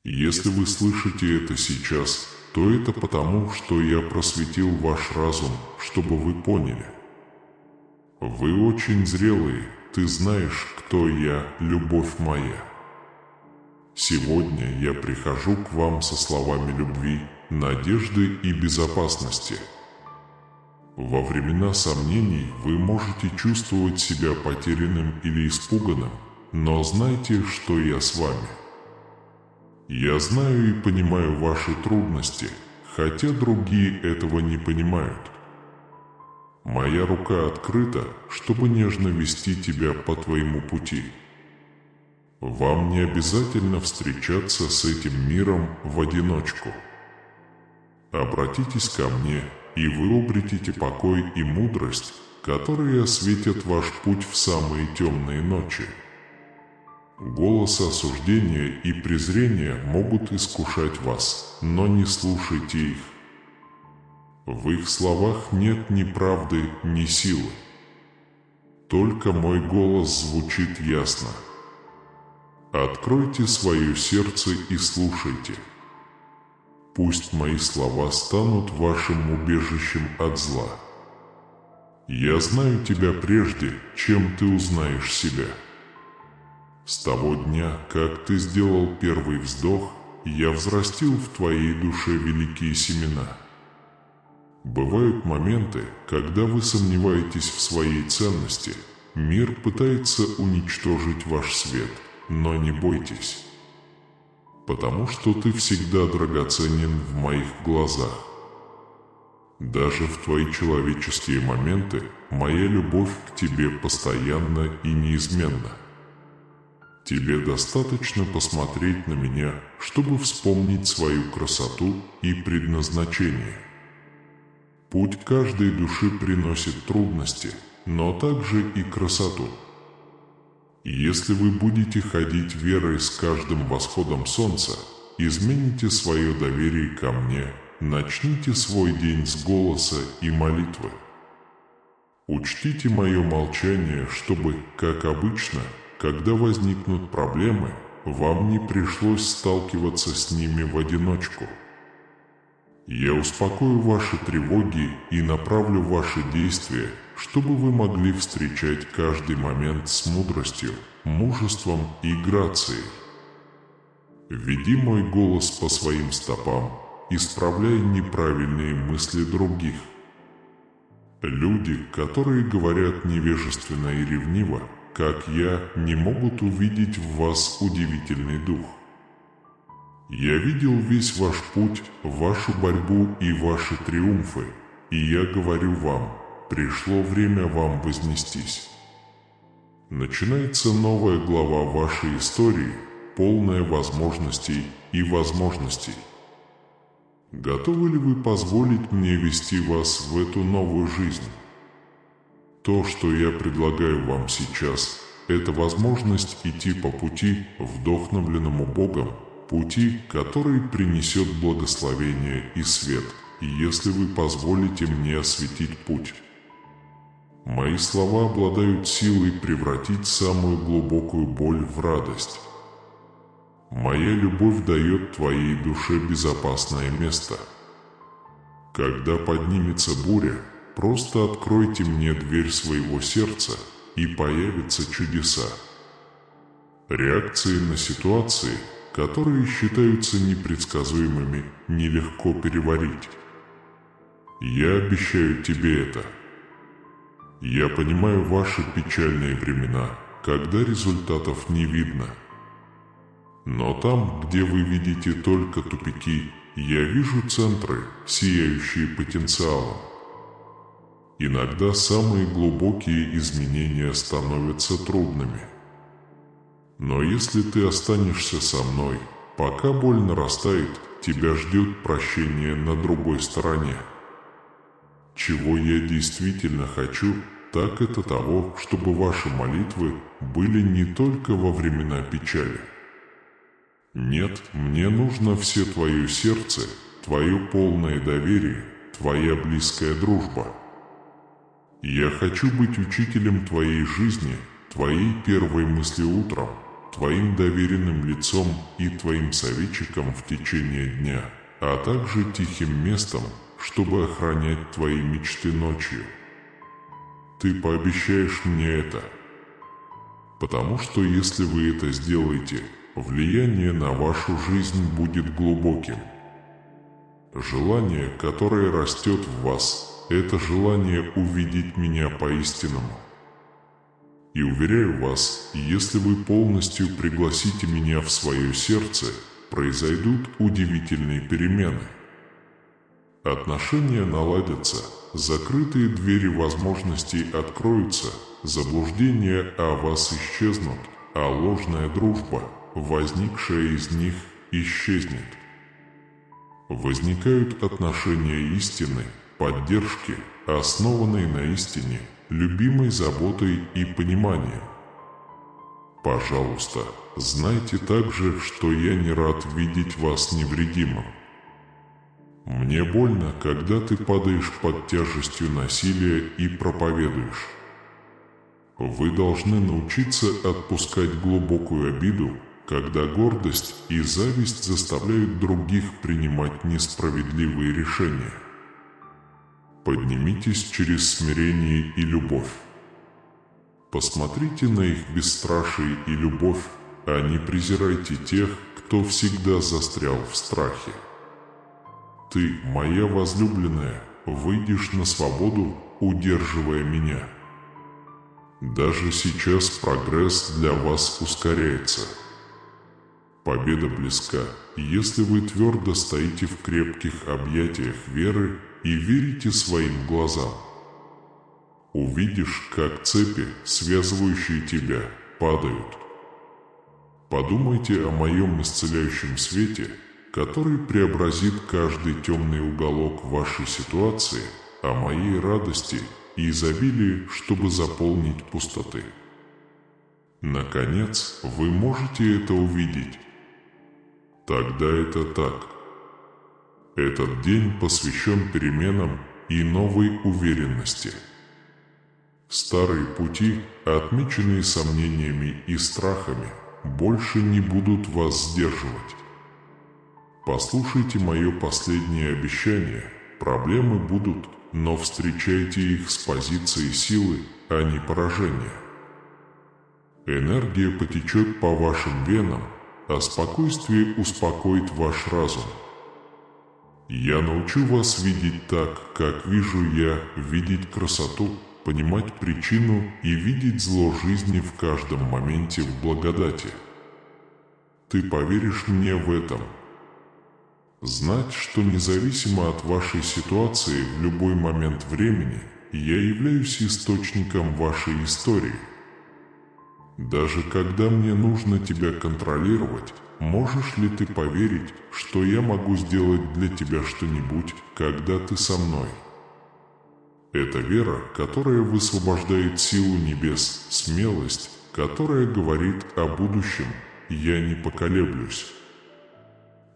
Если вы слышите это сейчас, то это потому, что я просветил ваш разум, чтобы вы поняли. Вы очень зрелые, ты знаешь, кто я, любовь моя. Сегодня я прихожу к вам со словами любви, надежды и безопасности. Во времена сомнений вы можете чувствовать себя потерянным или испуганным, но знайте, что я с вами. Я знаю и понимаю ваши трудности, хотя другие этого не понимают. Моя рука открыта, чтобы нежно вести тебя по твоему пути. Вам не обязательно встречаться с этим миром в одиночку. Обратитесь ко мне, и вы обретите покой и мудрость, которые осветят ваш путь в самые темные ночи. Голос осуждения и презрения могут искушать вас, но не слушайте их. В их словах нет ни правды, ни силы. Только мой голос звучит ясно. Откройте свое сердце и слушайте. Пусть мои слова станут вашим убежищем от зла. Я знаю тебя прежде, чем ты узнаешь себя. С того дня, как ты сделал первый вздох, я взрастил в твоей душе великие семена. Бывают моменты, когда вы сомневаетесь в своей ценности. Мир пытается уничтожить ваш свет, но не бойтесь. Потому что ты всегда драгоценен в моих глазах. Даже в твои человеческие моменты моя любовь к тебе постоянна и неизменна. Тебе достаточно посмотреть на меня, чтобы вспомнить свою красоту и предназначение. Путь каждой души приносит трудности, но также и красоту. Если вы будете ходить верой с каждым восходом солнца, измените свое доверие ко мне, начните свой день с голоса и молитвы. Учтите мое молчание, чтобы, как обычно, когда возникнут проблемы, вам не пришлось сталкиваться с ними в одиночку. Я успокою ваши тревоги и направлю ваши действия, чтобы вы могли встречать каждый момент с мудростью, мужеством и грацией. Веди мой голос по своим стопам, исправляй неправильные мысли других. Люди, которые говорят невежественно и ревниво, как я, не могут увидеть в вас удивительный дух. Я видел весь ваш путь, вашу борьбу и ваши триумфы, и я говорю вам, пришло время вам вознестись. Начинается новая глава вашей истории, полная возможностей и возможностей. Готовы ли вы позволить мне вести вас в эту новую жизнь? То, что я предлагаю вам сейчас, это возможность идти по пути, вдохновленному Богом, пути, который принесет благословение и свет, и если вы позволите мне осветить путь. Мои слова обладают силой превратить самую глубокую боль в радость. Моя любовь дает твоей душе безопасное место. Когда поднимется буря, просто откройте мне дверь своего сердца, и появятся чудеса. Реакции на ситуации, которые считаются непредсказуемыми, нелегко переварить. Я обещаю тебе это. Я понимаю ваши печальные времена, когда результатов не видно. Но там, где вы видите только тупики, я вижу центры, сияющие потенциалом. Иногда самые глубокие изменения становятся трудными. Но если ты останешься со мной, пока боль нарастает, тебя ждет прощение на другой стороне. Чего я действительно хочу, так это того, чтобы ваши молитвы были не только во времена печали. Нет, мне нужно все твое сердце, твое полное доверие, твоя близкая дружба. Я хочу быть учителем твоей жизни, твоей первой мысли утром, твоим доверенным лицом и твоим советчиком в течение дня, а также тихим местом, чтобы охранять твои мечты ночью. Ты пообещаешь мне это? Потому что если вы это сделаете, влияние на вашу жизнь будет глубоким. Желание, которое растет в вас, это желание увидеть меня по-истинному. И уверяю вас, если вы полностью пригласите меня в свое сердце, произойдут удивительные перемены. Отношения наладятся, закрытые двери возможностей откроются, заблуждения о вас исчезнут, а ложная дружба, возникшая из них, исчезнет. Возникают отношения истины, поддержки, основанные на истине, любимой заботой и пониманием. Пожалуйста, знайте также, что я не рад видеть вас невредимым. Мне больно, когда ты падаешь под тяжестью насилия и проповедуешь. Вы должны научиться отпускать глубокую обиду, когда гордость и зависть заставляют других принимать несправедливые решения. Поднимитесь через смирение и любовь. Посмотрите на их бесстрашие и любовь, а не презирайте тех, кто всегда застрял в страхе. Ты, моя возлюбленная, выйдешь на свободу, удерживая меня. Даже сейчас прогресс для вас ускоряется. Победа близка, если вы твердо стоите в крепких объятиях веры и верите своим глазам. Увидишь, как цепи, связывающие тебя, падают. Подумайте о моем исцеляющем свете, который преобразит каждый темный уголок вашей ситуации, о моей радости и изобилии, чтобы заполнить пустоты. Наконец, вы можете это увидеть. Тогда это так. Этот день посвящен переменам и новой уверенности. Старые пути, отмеченные сомнениями и страхами, больше не будут вас сдерживать. Послушайте мое последнее обещание. Проблемы будут, но встречайте их с позиции силы, а не поражения. Энергия потечет по вашим венам, а спокойствие успокоит ваш разум. Я научу вас видеть так, как вижу я, видеть красоту, понимать причину и видеть зло жизни в каждом моменте в благодати. Ты поверишь мне в этом? Знать, что независимо от вашей ситуации в любой момент времени, я являюсь источником вашей истории. Даже когда мне нужно тебя контролировать, можешь ли ты поверить, что я могу сделать для тебя что-нибудь, когда ты со мной? Это вера, которая высвобождает силу небес, смелость, которая говорит о будущем, я не поколеблюсь.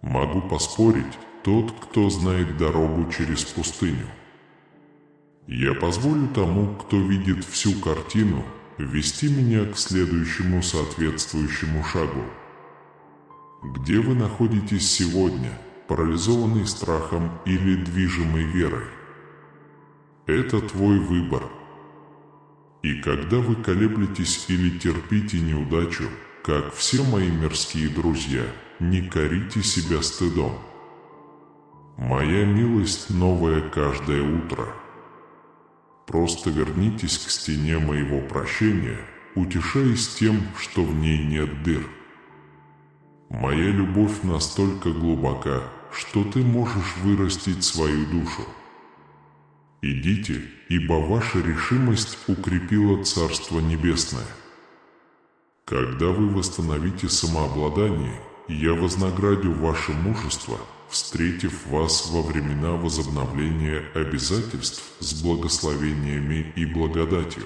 Могу поспорить, тот, кто знает дорогу через пустыню. Я позволю тому, кто видит всю картину, вести меня к следующему соответствующему шагу. Где вы находитесь сегодня, парализованный страхом или движимый верой? Это твой выбор. И когда вы колеблетесь или терпите неудачу, как все мои мирские друзья, не корите себя стыдом. Моя милость новая каждое утро. Просто вернитесь к стене моего прощения, утешаясь тем, что в ней нет дыр. Моя любовь настолько глубока, что ты можешь вырастить свою душу. Идите, ибо ваша решимость укрепила Царство Небесное. Когда вы восстановите самообладание, я вознаградю ваше мужество, встретив вас во времена возобновления обязательств с благословениями и благодатью.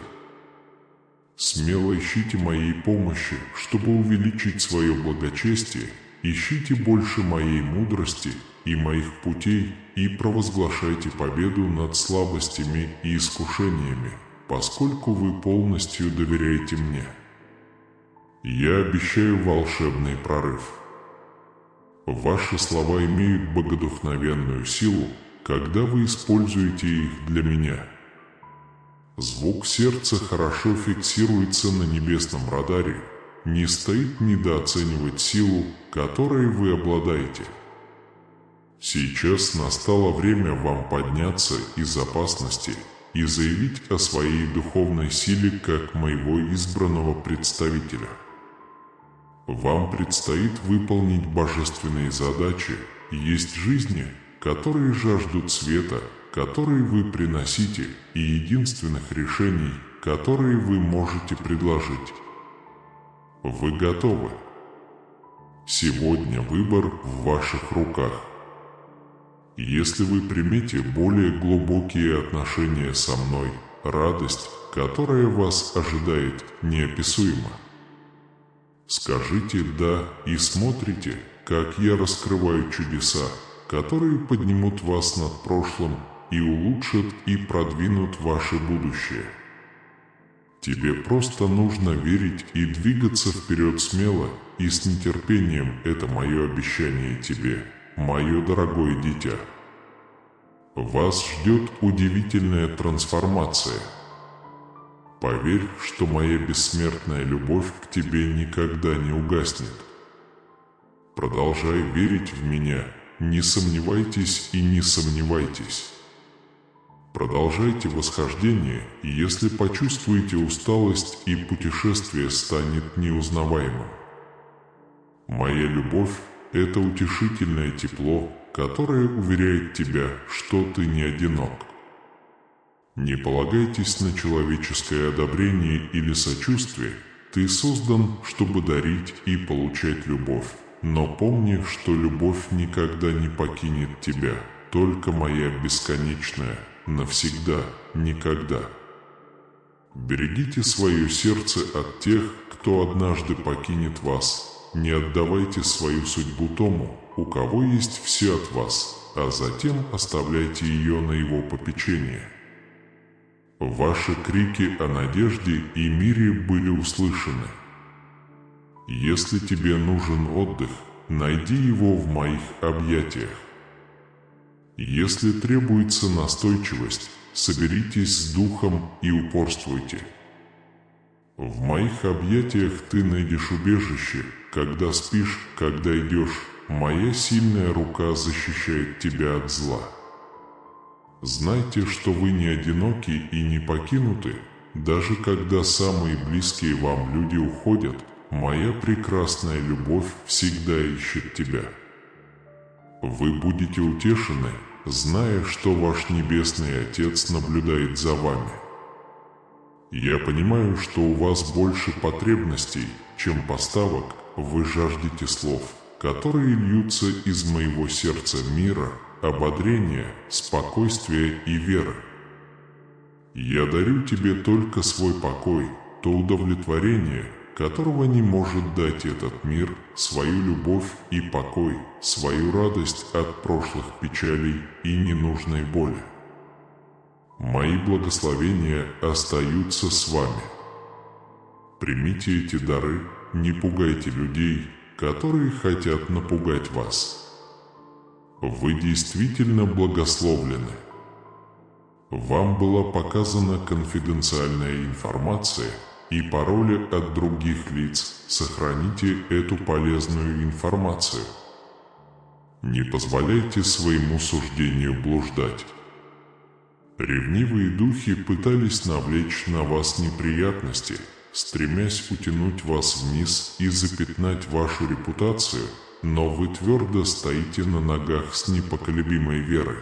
Смело ищите моей помощи, чтобы увеличить свое благочестие, ищите больше моей мудрости и моих путей и провозглашайте победу над слабостями и искушениями, поскольку вы полностью доверяете мне. Я обещаю волшебный прорыв. Ваши слова имеют богодухновенную силу, когда вы используете их для меня. Звук сердца хорошо фиксируется на небесном радаре. Не стоит недооценивать силу, которой вы обладаете. Сейчас настало время вам подняться из опасности и заявить о своей духовной силе как моего избранного представителя. Вам предстоит выполнить божественные задачи. Есть жизни, которые жаждут света, которые вы приносите, и единственных решений, которые вы можете предложить. Вы готовы? Сегодня выбор в ваших руках. Если вы примете более глубокие отношения со мной, радость, которая вас ожидает, неописуема. Скажите «да» и смотрите, как я раскрываю чудеса, которые поднимут вас над прошлым и улучшат и продвинут ваше будущее. Тебе просто нужно верить и двигаться вперед смело и с нетерпением. Это мое обещание тебе, мое дорогое дитя. Вас ждет удивительная трансформация. Поверь, что моя бессмертная любовь к тебе никогда не угаснет. Продолжай верить в меня, не сомневайтесь и не сомневайтесь. Продолжайте восхождение, и если почувствуете усталость, и путешествие станет неузнаваемым. Моя любовь – это утешительное тепло, которое уверяет тебя, что ты не одинок. Не полагайтесь на человеческое одобрение или сочувствие. Ты создан, чтобы дарить и получать любовь. Но помни, что любовь никогда не покинет тебя, только моя бесконечная, навсегда, никогда. Берегите свое сердце от тех, кто однажды покинет вас. Не отдавайте свою судьбу тому, у кого есть все от вас, а затем оставляйте ее на его попечение. Ваши крики о надежде и мире были услышаны. Если тебе нужен отдых, найди его в моих объятиях. Если требуется настойчивость, соберитесь с духом и упорствуйте. В моих объятиях ты найдешь убежище, когда спишь, когда идешь. Моя сильная рука защищает тебя от зла. Знайте, что вы не одиноки и не покинуты, даже когда самые близкие вам люди уходят. Моя прекрасная любовь всегда ищет тебя. Вы будете утешены, зная, что ваш Небесный Отец наблюдает за вами. Я понимаю, что у вас больше потребностей, чем поставок. Вы жаждете слов, которые льются из моего сердца мира, ободрения, спокойствия и веры. Я дарю тебе только свой покой, то удовлетворение, которого не может дать этот мир, свою любовь и покой, свою радость от прошлых печалей и ненужной боли. Мои благословения остаются с вами. Примите эти дары, не пугайте людей, которые хотят напугать вас. Вы действительно благословлены. Вам была показана конфиденциальная информация и пароли от других лиц. Сохраните эту полезную информацию. Не позволяйте своему суждению блуждать. Ревнивые духи пытались навлечь на вас неприятности, стремясь утянуть вас вниз и запятнать вашу репутацию, но вы твердо стоите на ногах с непоколебимой верой.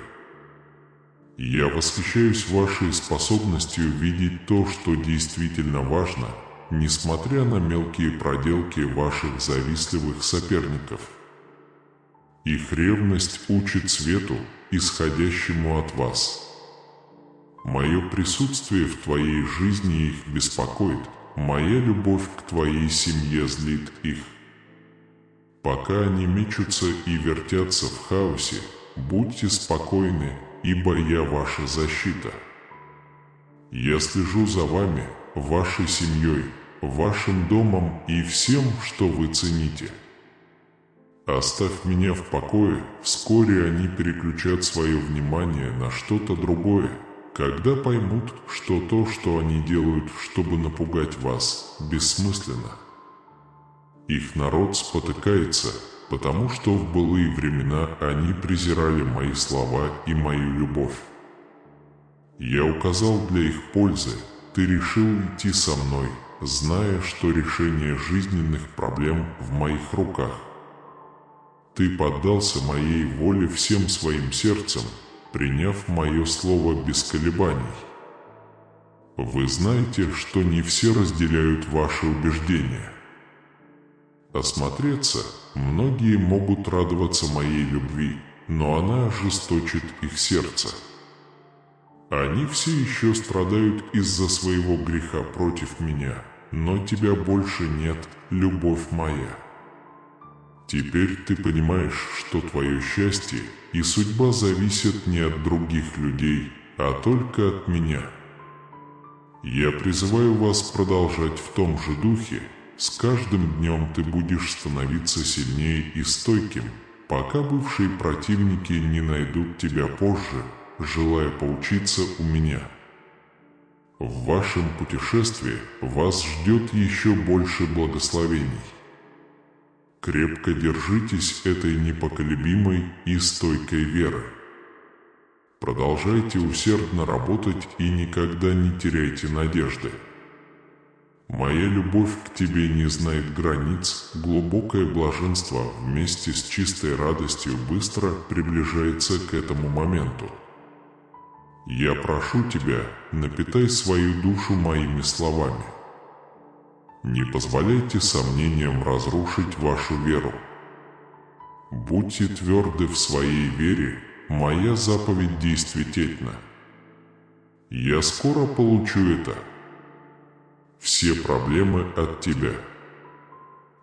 Я восхищаюсь вашей способностью видеть то, что действительно важно, несмотря на мелкие проделки ваших завистливых соперников. Их ревность учит свету, исходящему от вас. Мое присутствие в твоей жизни их беспокоит, моя любовь к твоей семье злит их. Пока они мечутся и вертятся в хаосе, будьте спокойны, ибо я ваша защита. Я слежу за вами, вашей семьей, вашим домом и всем, что вы цените. Оставь меня в покое, вскоре они переключат свое внимание на что-то другое, когда поймут, что то, что они делают, чтобы напугать вас, бессмысленно. Их народ спотыкается, потому что в былые времена они презирали мои слова и мою любовь. Я указал для их пользы, ты решил идти со мной, зная, что решение жизненных проблем в моих руках. Ты поддался моей воле всем своим сердцем, приняв мое слово без колебаний. Вы знаете, что не все разделяют ваши убеждения. Осмотреться, многие могут радоваться моей любви, но она ожесточит их сердце. Они все еще страдают из-за своего греха против меня, но тебя больше нет, любовь моя. Теперь ты понимаешь, что твое счастье и судьба зависят не от других людей, а только от меня. Я призываю вас продолжать в том же духе. С каждым днем ты будешь становиться сильнее и стойким, пока бывшие противники не найдут тебя позже, желая поучиться у меня. В вашем путешествии вас ждет еще больше благословений. Крепко держитесь этой непоколебимой и стойкой веры. Продолжайте усердно работать и никогда не теряйте надежды. Моя любовь к тебе не знает границ, глубокое блаженство вместе с чистой радостью быстро приближается к этому моменту. Я прошу тебя, напитай свою душу моими словами. Не позволяйте сомнениям разрушить вашу веру. Будьте тверды в своей вере, моя заповедь действительна. Я скоро получу это. Все проблемы от тебя.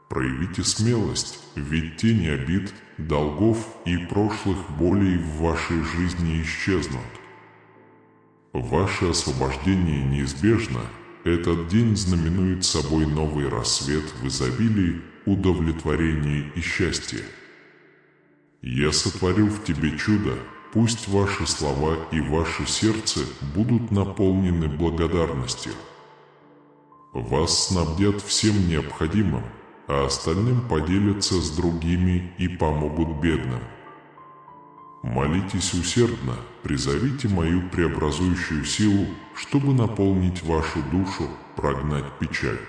Проявите смелость, ведь тени обид, долгов и прошлых болей в вашей жизни исчезнут. Ваше освобождение неизбежно. Этот день знаменует собой новый рассвет в изобилии, удовлетворении и счастье. Я сотворю в тебе чудо, пусть ваши слова и ваше сердце будут наполнены благодарностью. Вас снабдят всем необходимым, а остальным поделятся с другими и помогут бедным. Молитесь усердно, призовите мою преобразующую силу, чтобы наполнить вашу душу, прогнать печаль.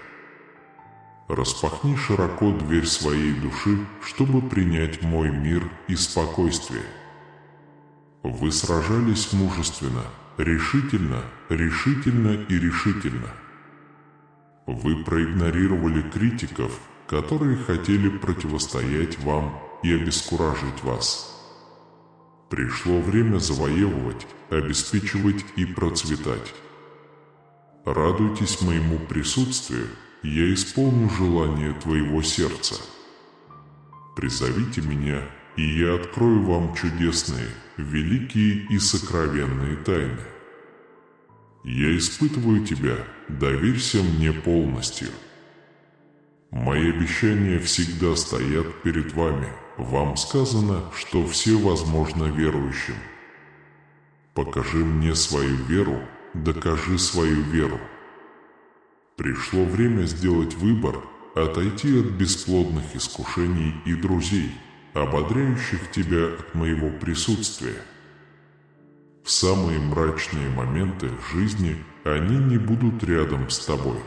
Распахни широко дверь своей души, чтобы принять мой мир и спокойствие. Вы сражались мужественно, решительно, решительно и решительно. Вы проигнорировали критиков, которые хотели противостоять вам и обескуражить вас. Пришло время завоевывать, обеспечивать и процветать. Радуйтесь моему присутствию, я исполню желание твоего сердца. Призовите меня, и я открою вам чудесные, великие и сокровенные тайны. Я испытываю тебя, доверься мне полностью. Мои обещания всегда стоят перед вами. Вам сказано, что все возможно верующим. Покажи мне свою веру, докажи свою веру. Пришло время сделать выбор, отойти от бесплодных искушений и друзей, ободряющих тебя от моего присутствия. В самые мрачные моменты жизни они не будут рядом с тобой.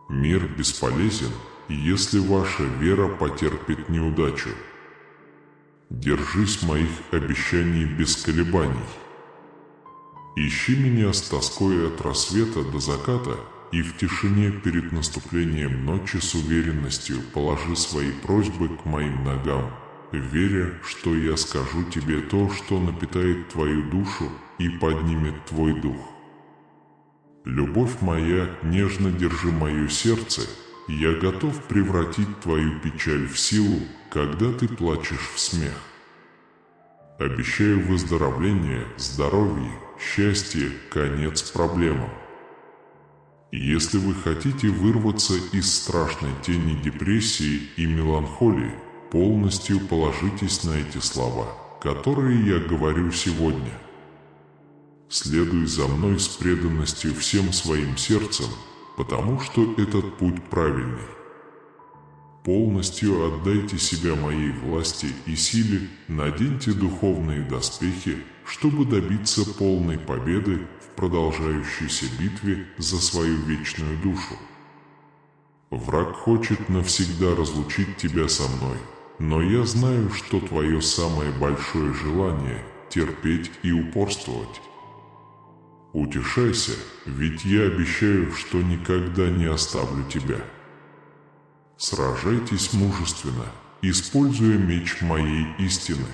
Мир бесполезен, если ваша вера потерпит неудачу. Держись моих обещаний без колебаний. Ищи меня с тоской от рассвета до заката, и в тишине перед наступлением ночи с уверенностью положи свои просьбы к моим ногам, веря, что я скажу тебе то, что напитает твою душу и поднимет твой дух. Любовь моя, нежно держи мое сердце, я готов превратить твою печаль в силу, когда ты плачешь в смех. Обещаю выздоровление, здоровье, счастье, конец проблемам. Если вы хотите вырваться из страшной тени депрессии и меланхолии, полностью положитесь на эти слова, которые я говорю сегодня. Следуй за мной с преданностью всем своим сердцем, потому что этот путь правильный. Полностью отдайте себя моей власти и силе, наденьте духовные доспехи, чтобы добиться полной победы в продолжающейся битве за свою вечную душу. Враг хочет навсегда разлучить тебя со мной, но я знаю, что твое самое большое желание – терпеть и упорствовать. Утешайся, ведь я обещаю, что никогда не оставлю тебя. Сражайтесь мужественно, используя меч моей истины.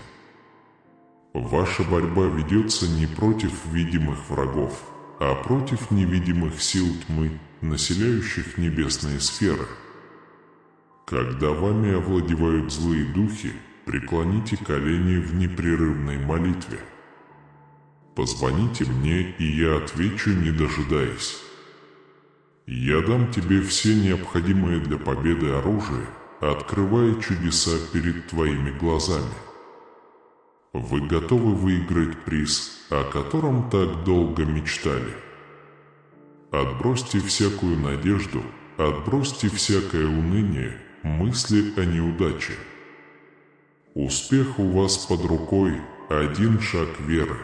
Ваша борьба ведется не против видимых врагов, а против невидимых сил тьмы, населяющих небесные сферы. Когда вами овладевают злые духи, преклоните колени в непрерывной молитве. Позвоните мне, и я отвечу, не дожидаясь. Я дам тебе все необходимые для победы оружие, открывая чудеса перед твоими глазами. Вы готовы выиграть приз, о котором так долго мечтали? Отбросьте всякую надежду, отбросьте всякое уныние, мысли о неудаче. Успех у вас под рукой, один шаг веры.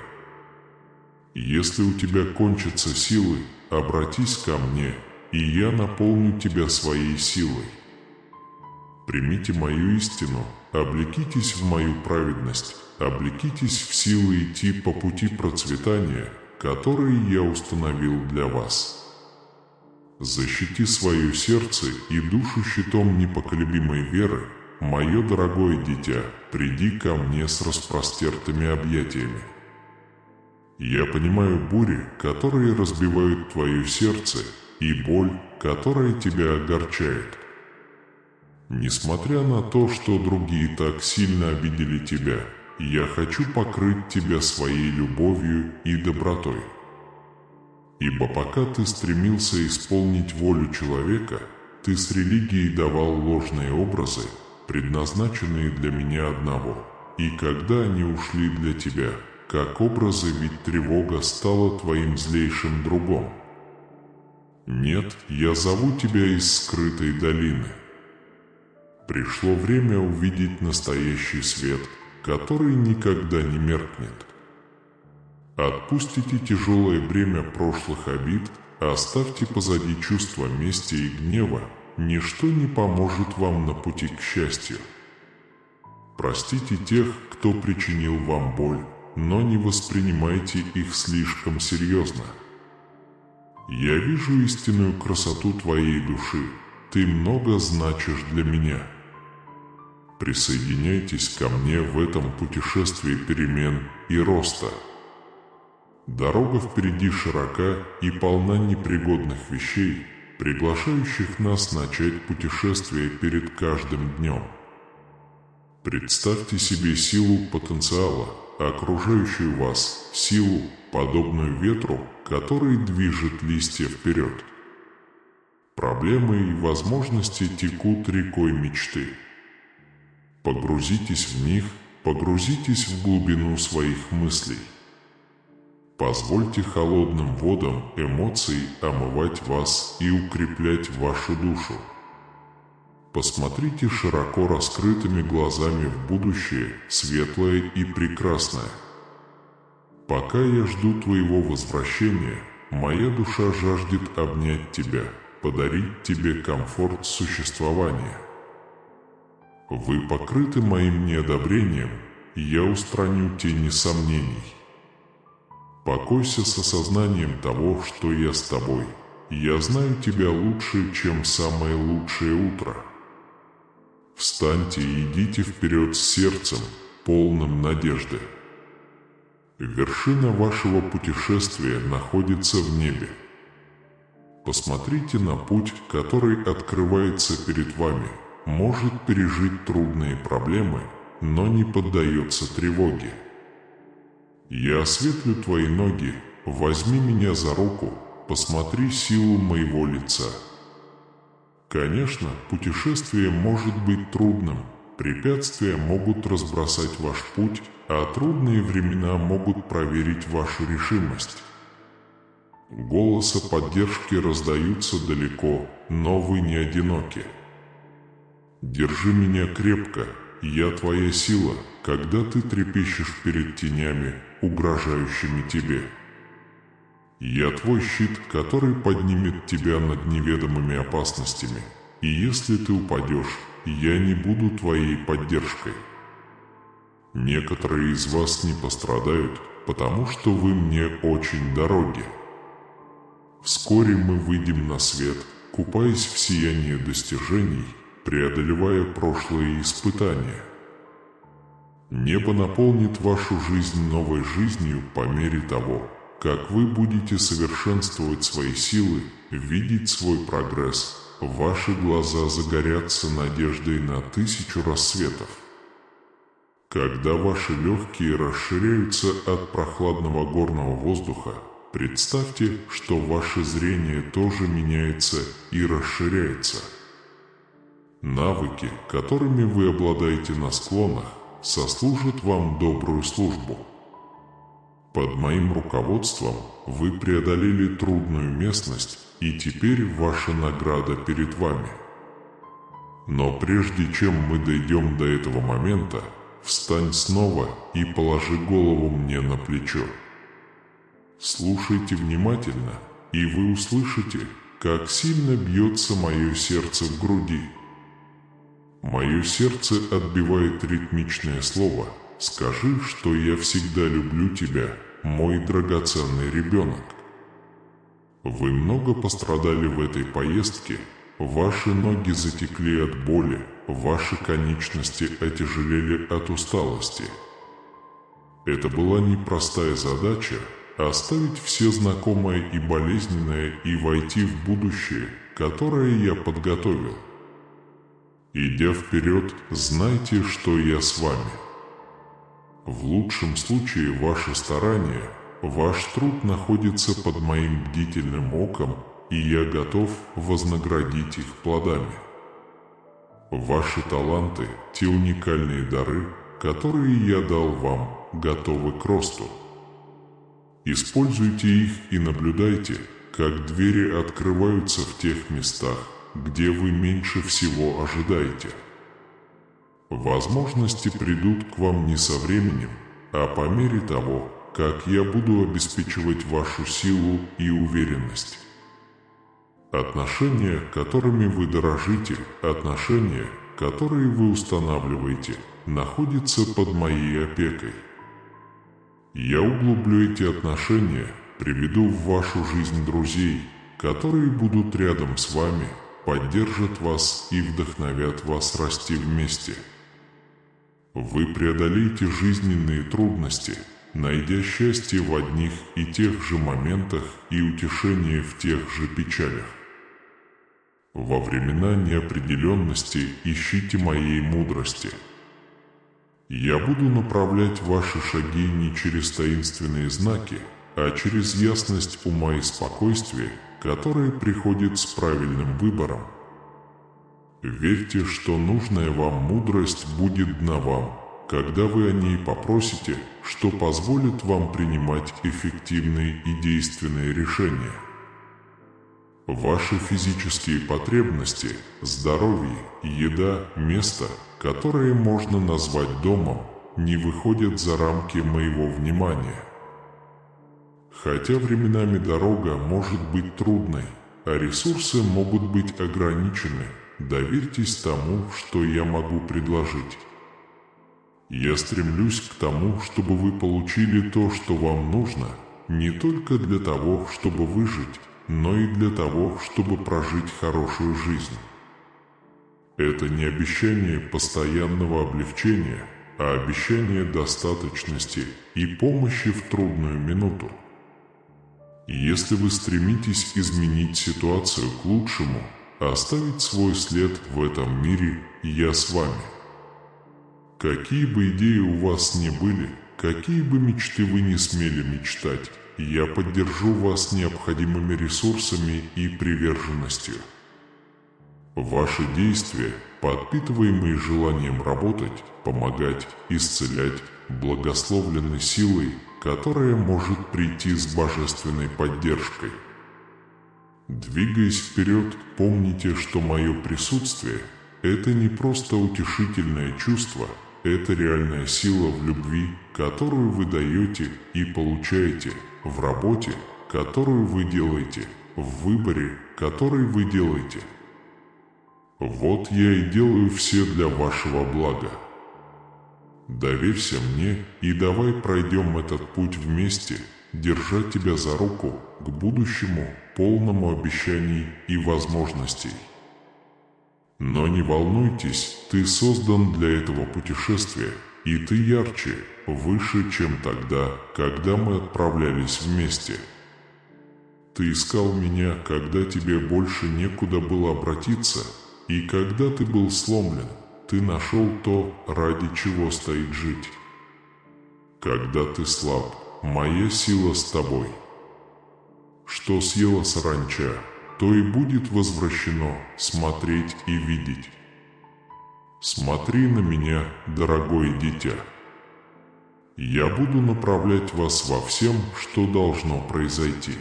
Если у тебя кончатся силы, обратись ко мне, и я наполню тебя своей силой. Примите мою истину, облекитесь в мою праведность, облекитесь в силы идти по пути процветания, который я установил для вас. Защити свое сердце и душу щитом непоколебимой веры, мое дорогое дитя, приди ко мне с распростертыми объятиями. Я понимаю бури, которые разбивают твое сердце, и боль, которая тебя огорчает. Несмотря на то, что другие так сильно обидели тебя, я хочу покрыть тебя своей любовью и добротой. Ибо пока ты стремился исполнить волю человека, ты с религией давал ложные образы, предназначенные для меня одного, и когда они ушли для тебя, как образы, ведь тревога стала твоим злейшим другом. Нет, я зову тебя из скрытой долины. Пришло время увидеть настоящий свет, который никогда не меркнет. Отпустите тяжелое бремя прошлых обид, оставьте позади чувства мести и гнева, ничто не поможет вам на пути к счастью. Простите тех, кто причинил вам боль, но не воспринимайте их слишком серьезно. Я вижу истинную красоту твоей души, ты много значишь для меня. Присоединяйтесь ко мне в этом путешествии перемен и роста. Дорога впереди широка и полна непригодных вещей, приглашающих нас начать путешествие перед каждым днем. Представьте себе силу потенциала, окружающую вас, силу, подобную ветру, который движет листья вперед. Проблемы и возможности текут рекой мечты. Погрузитесь в них, погрузитесь в глубину своих мыслей. Позвольте холодным водам эмоций омывать вас и укреплять вашу душу. Посмотрите широко раскрытыми глазами в будущее, светлое и прекрасное. Пока я жду твоего возвращения, моя душа жаждет обнять тебя, подарить тебе комфорт существования. Вы покрыты моим неодобрением, и я устраню тени сомнений. Покойся с осознанием того, что я с тобой. Я знаю тебя лучше, чем самое лучшее утро. Встаньте и идите вперед с сердцем, полным надежды. Вершина вашего путешествия находится в небе. Посмотрите на путь, который открывается перед вами, может пережить трудные проблемы, но не поддается тревоге. Я осветлю твои ноги, возьми меня за руку, посмотри силу моего лица. Конечно, путешествие может быть трудным, препятствия могут разбросать ваш путь, а трудные времена могут проверить вашу решимость. Голоса поддержки раздаются далеко, но вы не одиноки. Держи меня крепко, я твоя сила, когда ты трепещешь перед тенями, угрожающими тебе. Я твой щит, который поднимет тебя над неведомыми опасностями, и если ты упадешь, я не буду твоей поддержкой. Некоторые из вас не пострадают, потому что вы мне очень дороги. Вскоре мы выйдем на свет, купаясь в сиянии достижений, преодолевая прошлые испытания. Небо наполнит вашу жизнь новой жизнью по мере того, как вы будете совершенствовать свои силы, видеть свой прогресс, ваши глаза загорятся надеждой на 1000 рассветов. Когда ваши легкие расширяются от прохладного горного воздуха, представьте, что ваше зрение тоже меняется и расширяется. Навыки, которыми вы обладаете на склонах, сослужат вам добрую службу. Под моим руководством вы преодолели трудную местность, и теперь ваша награда перед вами. Но прежде чем мы дойдем до этого момента, встань снова и положи голову мне на плечо. Слушайте внимательно, и вы услышите, как сильно бьется мое сердце в груди. Мое сердце отбивает ритмичное слово: «Скажи, что я всегда люблю тебя, мой драгоценный ребенок». Вы много пострадали в этой поездке, ваши ноги затекли от боли, ваши конечности отяжелели от усталости. Это была непростая задача — оставить все знакомое и болезненное и войти в будущее, которое я подготовил. Идя вперед, знайте, что я с вами. В лучшем случае ваши старания, ваш труд находится под моим бдительным оком, и я готов вознаградить их плодами. Ваши таланты, те уникальные дары, которые я дал вам, готовы к росту. Используйте их и наблюдайте, как двери открываются в тех местах, где вы меньше всего ожидаете. Возможности придут к вам не со временем, а по мере того, как я буду обеспечивать вашу силу и уверенность. Отношения, которыми вы дорожите, отношения, которые вы устанавливаете, находятся под моей опекой. Я углублю эти отношения, приведу в вашу жизнь друзей, которые будут рядом с вами, поддержат вас и вдохновят вас расти вместе. Вы преодолеете жизненные трудности, найдя счастье в одних и тех же моментах и утешение в тех же печалях. Во времена неопределенности ищите моей мудрости. Я буду направлять ваши шаги не через таинственные знаки, а через ясность ума и спокойствие, которое приходит с правильным выбором. Верьте, что нужная вам мудрость будет дана вам, когда вы о ней попросите, что позволит вам принимать эффективные и действенные решения. Ваши физические потребности, здоровье, еда, место, которое можно назвать домом, не выходят за рамки моего внимания. Хотя временами дорога может быть трудной, а ресурсы могут быть ограничены, доверьтесь тому, что я могу предложить. Я стремлюсь к тому, чтобы вы получили то, что вам нужно, не только для того, чтобы выжить, но и для того, чтобы прожить хорошую жизнь. Это не обещание постоянного облегчения, а обещание достаточности и помощи в трудную минуту. Если вы стремитесь изменить ситуацию к лучшему, оставить свой след в этом мире, я с вами. Какие бы идеи у вас ни были, какие бы мечты вы не смели мечтать, я поддержу вас необходимыми ресурсами и приверженностью. Ваши действия, подпитываемые желанием работать, помогать, исцелять, благословлены силой, которая может прийти с божественной поддержкой. Двигаясь вперед, помните, что мое присутствие – это не просто утешительное чувство, это реальная сила в любви, которую вы даете и получаете, в работе, которую вы делаете, в выборе, который вы делаете. Вот я и делаю все для вашего блага. Доверься мне и давай пройдем этот путь вместе, держа тебя за руку к будущему, полному обещаний и возможностей. Но не волнуйтесь, ты создан для этого путешествия, и ты ярче, выше, чем тогда, когда мы отправлялись вместе. Ты искал меня, когда тебе больше некуда было обратиться, и когда ты был сломлен, ты нашел то, ради чего стоит жить. Когда ты слаб, моя сила с тобой. Что съела саранча, то и будет возвращено смотреть и видеть. Смотри на меня, дорогое дитя. Я буду направлять вас во всем, что должно произойти.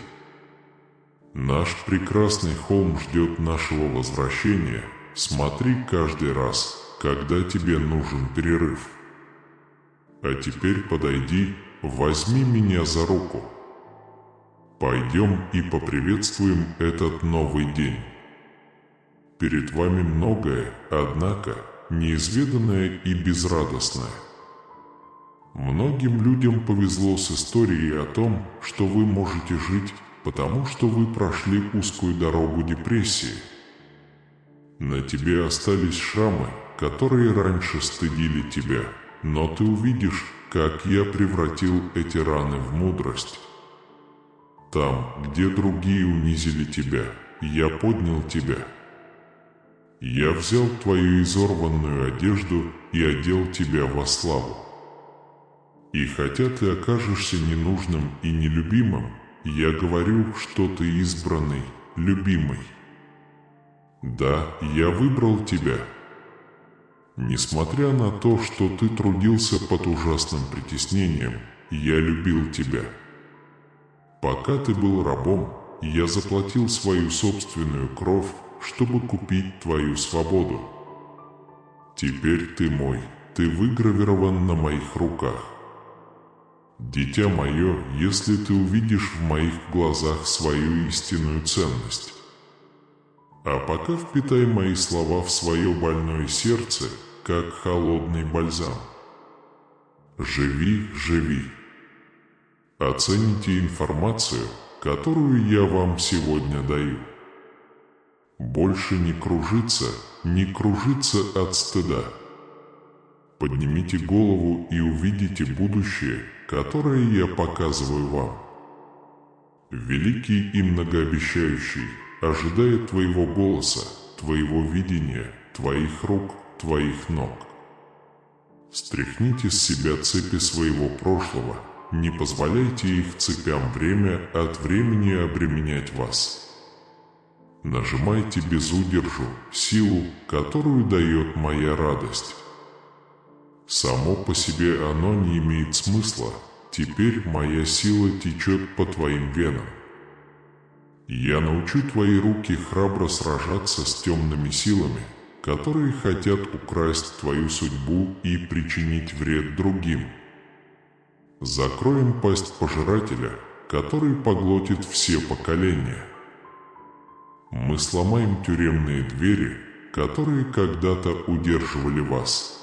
Наш прекрасный холм ждет нашего возвращения. Смотри каждый раз, когда тебе нужен перерыв. А теперь подойди, возьми меня за руку. Пойдем и поприветствуем этот новый день. Перед вами многое, однако, неизведанное и безрадостное. Многим людям повезло с историей о том, что вы можете жить, потому что вы прошли узкую дорогу депрессии. На тебе остались шрамы, которые раньше стыдили тебя, но ты увидишь, как я превратил эти раны в мудрость. Там, где другие унизили тебя, я поднял тебя. Я взял твою изорванную одежду и одел тебя во славу. И хотя ты окажешься ненужным и нелюбимым, я говорю, что ты избранный, любимый. Да, я выбрал тебя. Несмотря на то, что ты трудился под ужасным притеснением, я любил тебя. Пока ты был рабом, я заплатил свою собственную кровь, чтобы купить твою свободу. Теперь ты мой, ты выгравирован на моих руках. Дитя мое, если ты увидишь в моих глазах свою истинную ценность. А пока впитай мои слова в свое больное сердце, как холодный бальзам. Живи, живи. Оцените информацию, которую я вам сегодня даю. Больше не кружиться от стыда. Поднимите голову и увидите будущее, которое я показываю вам. Великий и многообещающий ожидает твоего голоса, твоего видения, твоих рук, твоих ног. Стряхните с себя цепи своего прошлого, не позволяйте их цепям время от времени обременять вас. Нажимайте без удержу силу, которую дает моя радость. Само по себе оно не имеет смысла, теперь моя сила течет по твоим венам. Я научу твои руки храбро сражаться с темными силами, которые хотят украсть твою судьбу и причинить вред другим. Закроем пасть пожирателя, который поглотит все поколения. Мы сломаем тюремные двери, которые когда-то удерживали вас.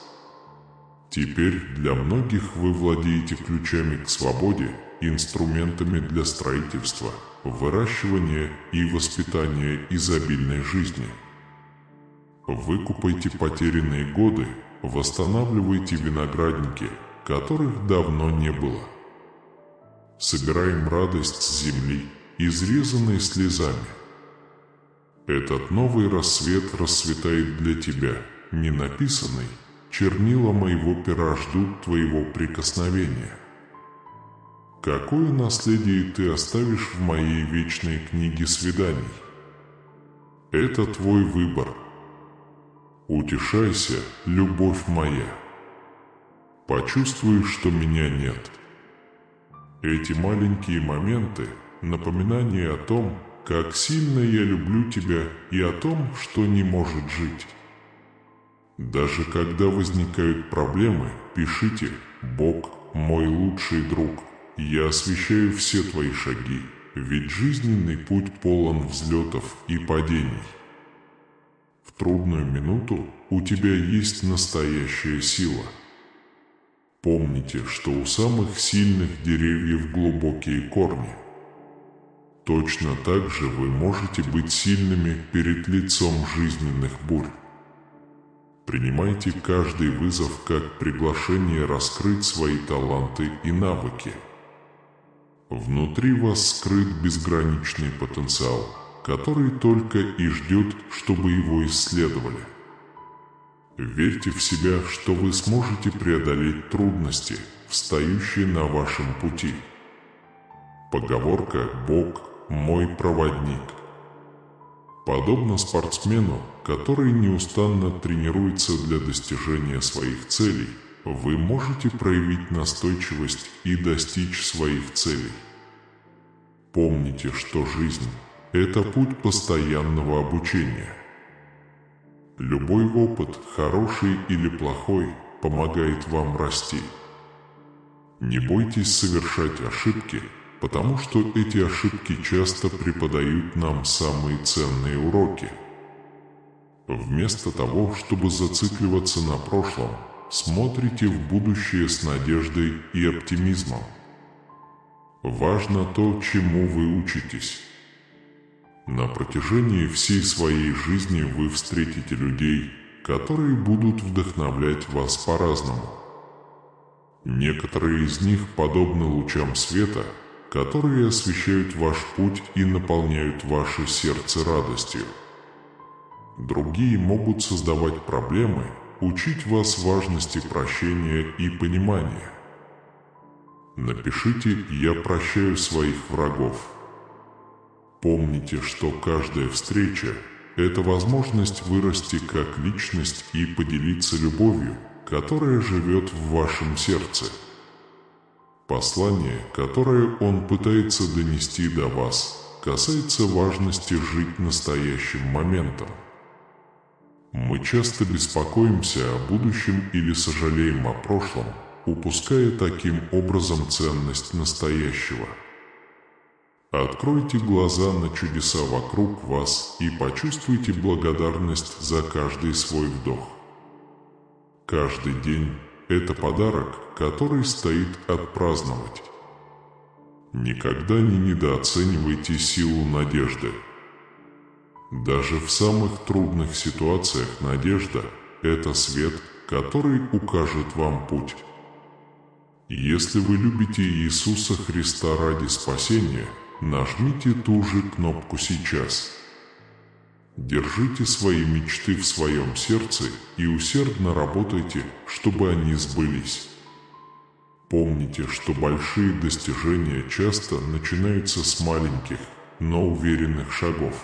Теперь для многих вы владеете ключами к свободе, инструментами для строительства, выращивания и воспитания изобильной жизни. Выкупайте потерянные годы, восстанавливайте виноградники, которых давно не было. Собираем радость с земли, изрезанной слезами. Этот новый рассвет расцветает для тебя, ненаписанный. Чернила моего пера ждут твоего прикосновения. Какое наследие ты оставишь в моей вечной книге свиданий? Это твой выбор. Утешайся, любовь моя. Почувствуй, что меня нет. Эти маленькие моменты – напоминание о том, как сильно я люблю тебя и о том, что не может жить. Даже когда возникают проблемы, пишите: «Бог – мой лучший друг». Я освещаю все твои шаги, ведь жизненный путь полон взлетов и падений. В трудную минуту у тебя есть настоящая сила. Помните, что у самых сильных деревьев глубокие корни. Точно так же вы можете быть сильными перед лицом жизненных бурь. Принимайте каждый вызов как приглашение раскрыть свои таланты и навыки. Внутри вас скрыт безграничный потенциал, который только и ждет, чтобы его исследовали. Верьте в себя, что вы сможете преодолеть трудности, встающие на вашем пути. Поговорка «Бог – мой проводник». Подобно спортсмену, который неустанно тренируется для достижения своих целей, вы можете проявить настойчивость и достичь своих целей. Помните, что жизнь – это путь постоянного обучения. Любой опыт, хороший или плохой, помогает вам расти. Не бойтесь совершать ошибки, потому что эти ошибки часто преподают нам самые ценные уроки. Вместо того, чтобы зацикливаться на прошлом, смотрите в будущее с надеждой и оптимизмом. Важно то, чему вы учитесь. На протяжении всей своей жизни вы встретите людей, которые будут вдохновлять вас по-разному. Некоторые из них подобны лучам света, которые освещают ваш путь и наполняют ваше сердце радостью. Другие могут создавать проблемы, учить вас важности прощения и понимания. Напишите «Я прощаю своих врагов». Помните, что каждая встреча – это возможность вырасти как личность и поделиться любовью, которая живет в вашем сердце. Послание, которое он пытается донести до вас, касается важности жить настоящим моментом. Мы часто беспокоимся о будущем или сожалеем о прошлом, упуская таким образом ценность настоящего. Откройте глаза на чудеса вокруг вас и почувствуйте благодарность за каждый свой вдох. Каждый день – это подарок, который стоит отпраздновать. Никогда не недооценивайте силу надежды. Даже в самых трудных ситуациях надежда – это свет, который укажет вам путь. Если вы любите Иисуса Христа ради спасения, нажмите ту же кнопку сейчас. Держите свои мечты в своем сердце и усердно работайте, чтобы они сбылись. Помните, что большие достижения часто начинаются с маленьких, но уверенных шагов.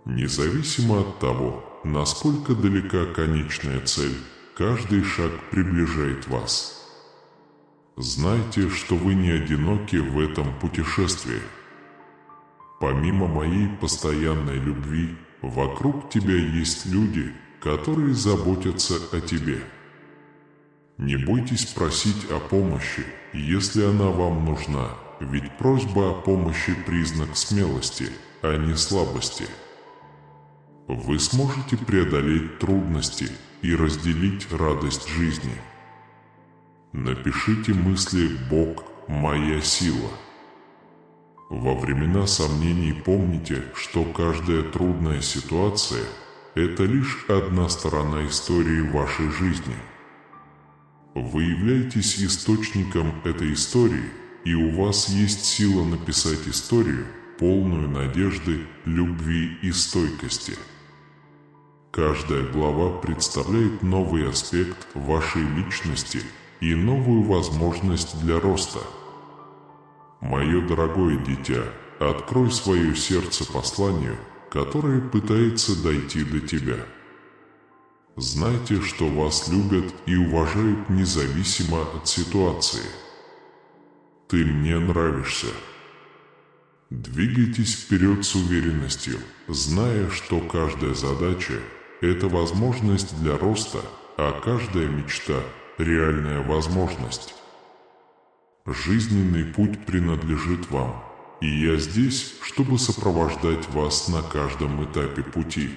Независимо от того, насколько далека конечная цель, каждый шаг приближает вас. Знайте, что вы не одиноки в этом путешествии. Помимо моей постоянной любви, вокруг тебя есть люди, которые заботятся о тебе. Не бойтесь просить о помощи, если она вам нужна, ведь просьба о помощи – признак смелости, а не слабости. Вы сможете преодолеть трудности и разделить радость жизни. Напишите мысли «Бог – моя сила». Во времена сомнений помните, что каждая трудная ситуация – это лишь одна сторона истории вашей жизни. Вы являетесь источником этой истории, и у вас есть сила написать историю, полную надежды, любви и стойкости. Каждая глава представляет новый аспект вашей личности и новую возможность для роста. Мое дорогое дитя, открой свое сердце посланию, которое пытается дойти до тебя. Знайте, что вас любят и уважают независимо от ситуации. Ты мне нравишься. Двигайтесь вперед с уверенностью, зная, что каждая задача – это возможность для роста, а каждая мечта – реальная возможность. Жизненный путь принадлежит вам, и я здесь, чтобы сопровождать вас на каждом этапе пути.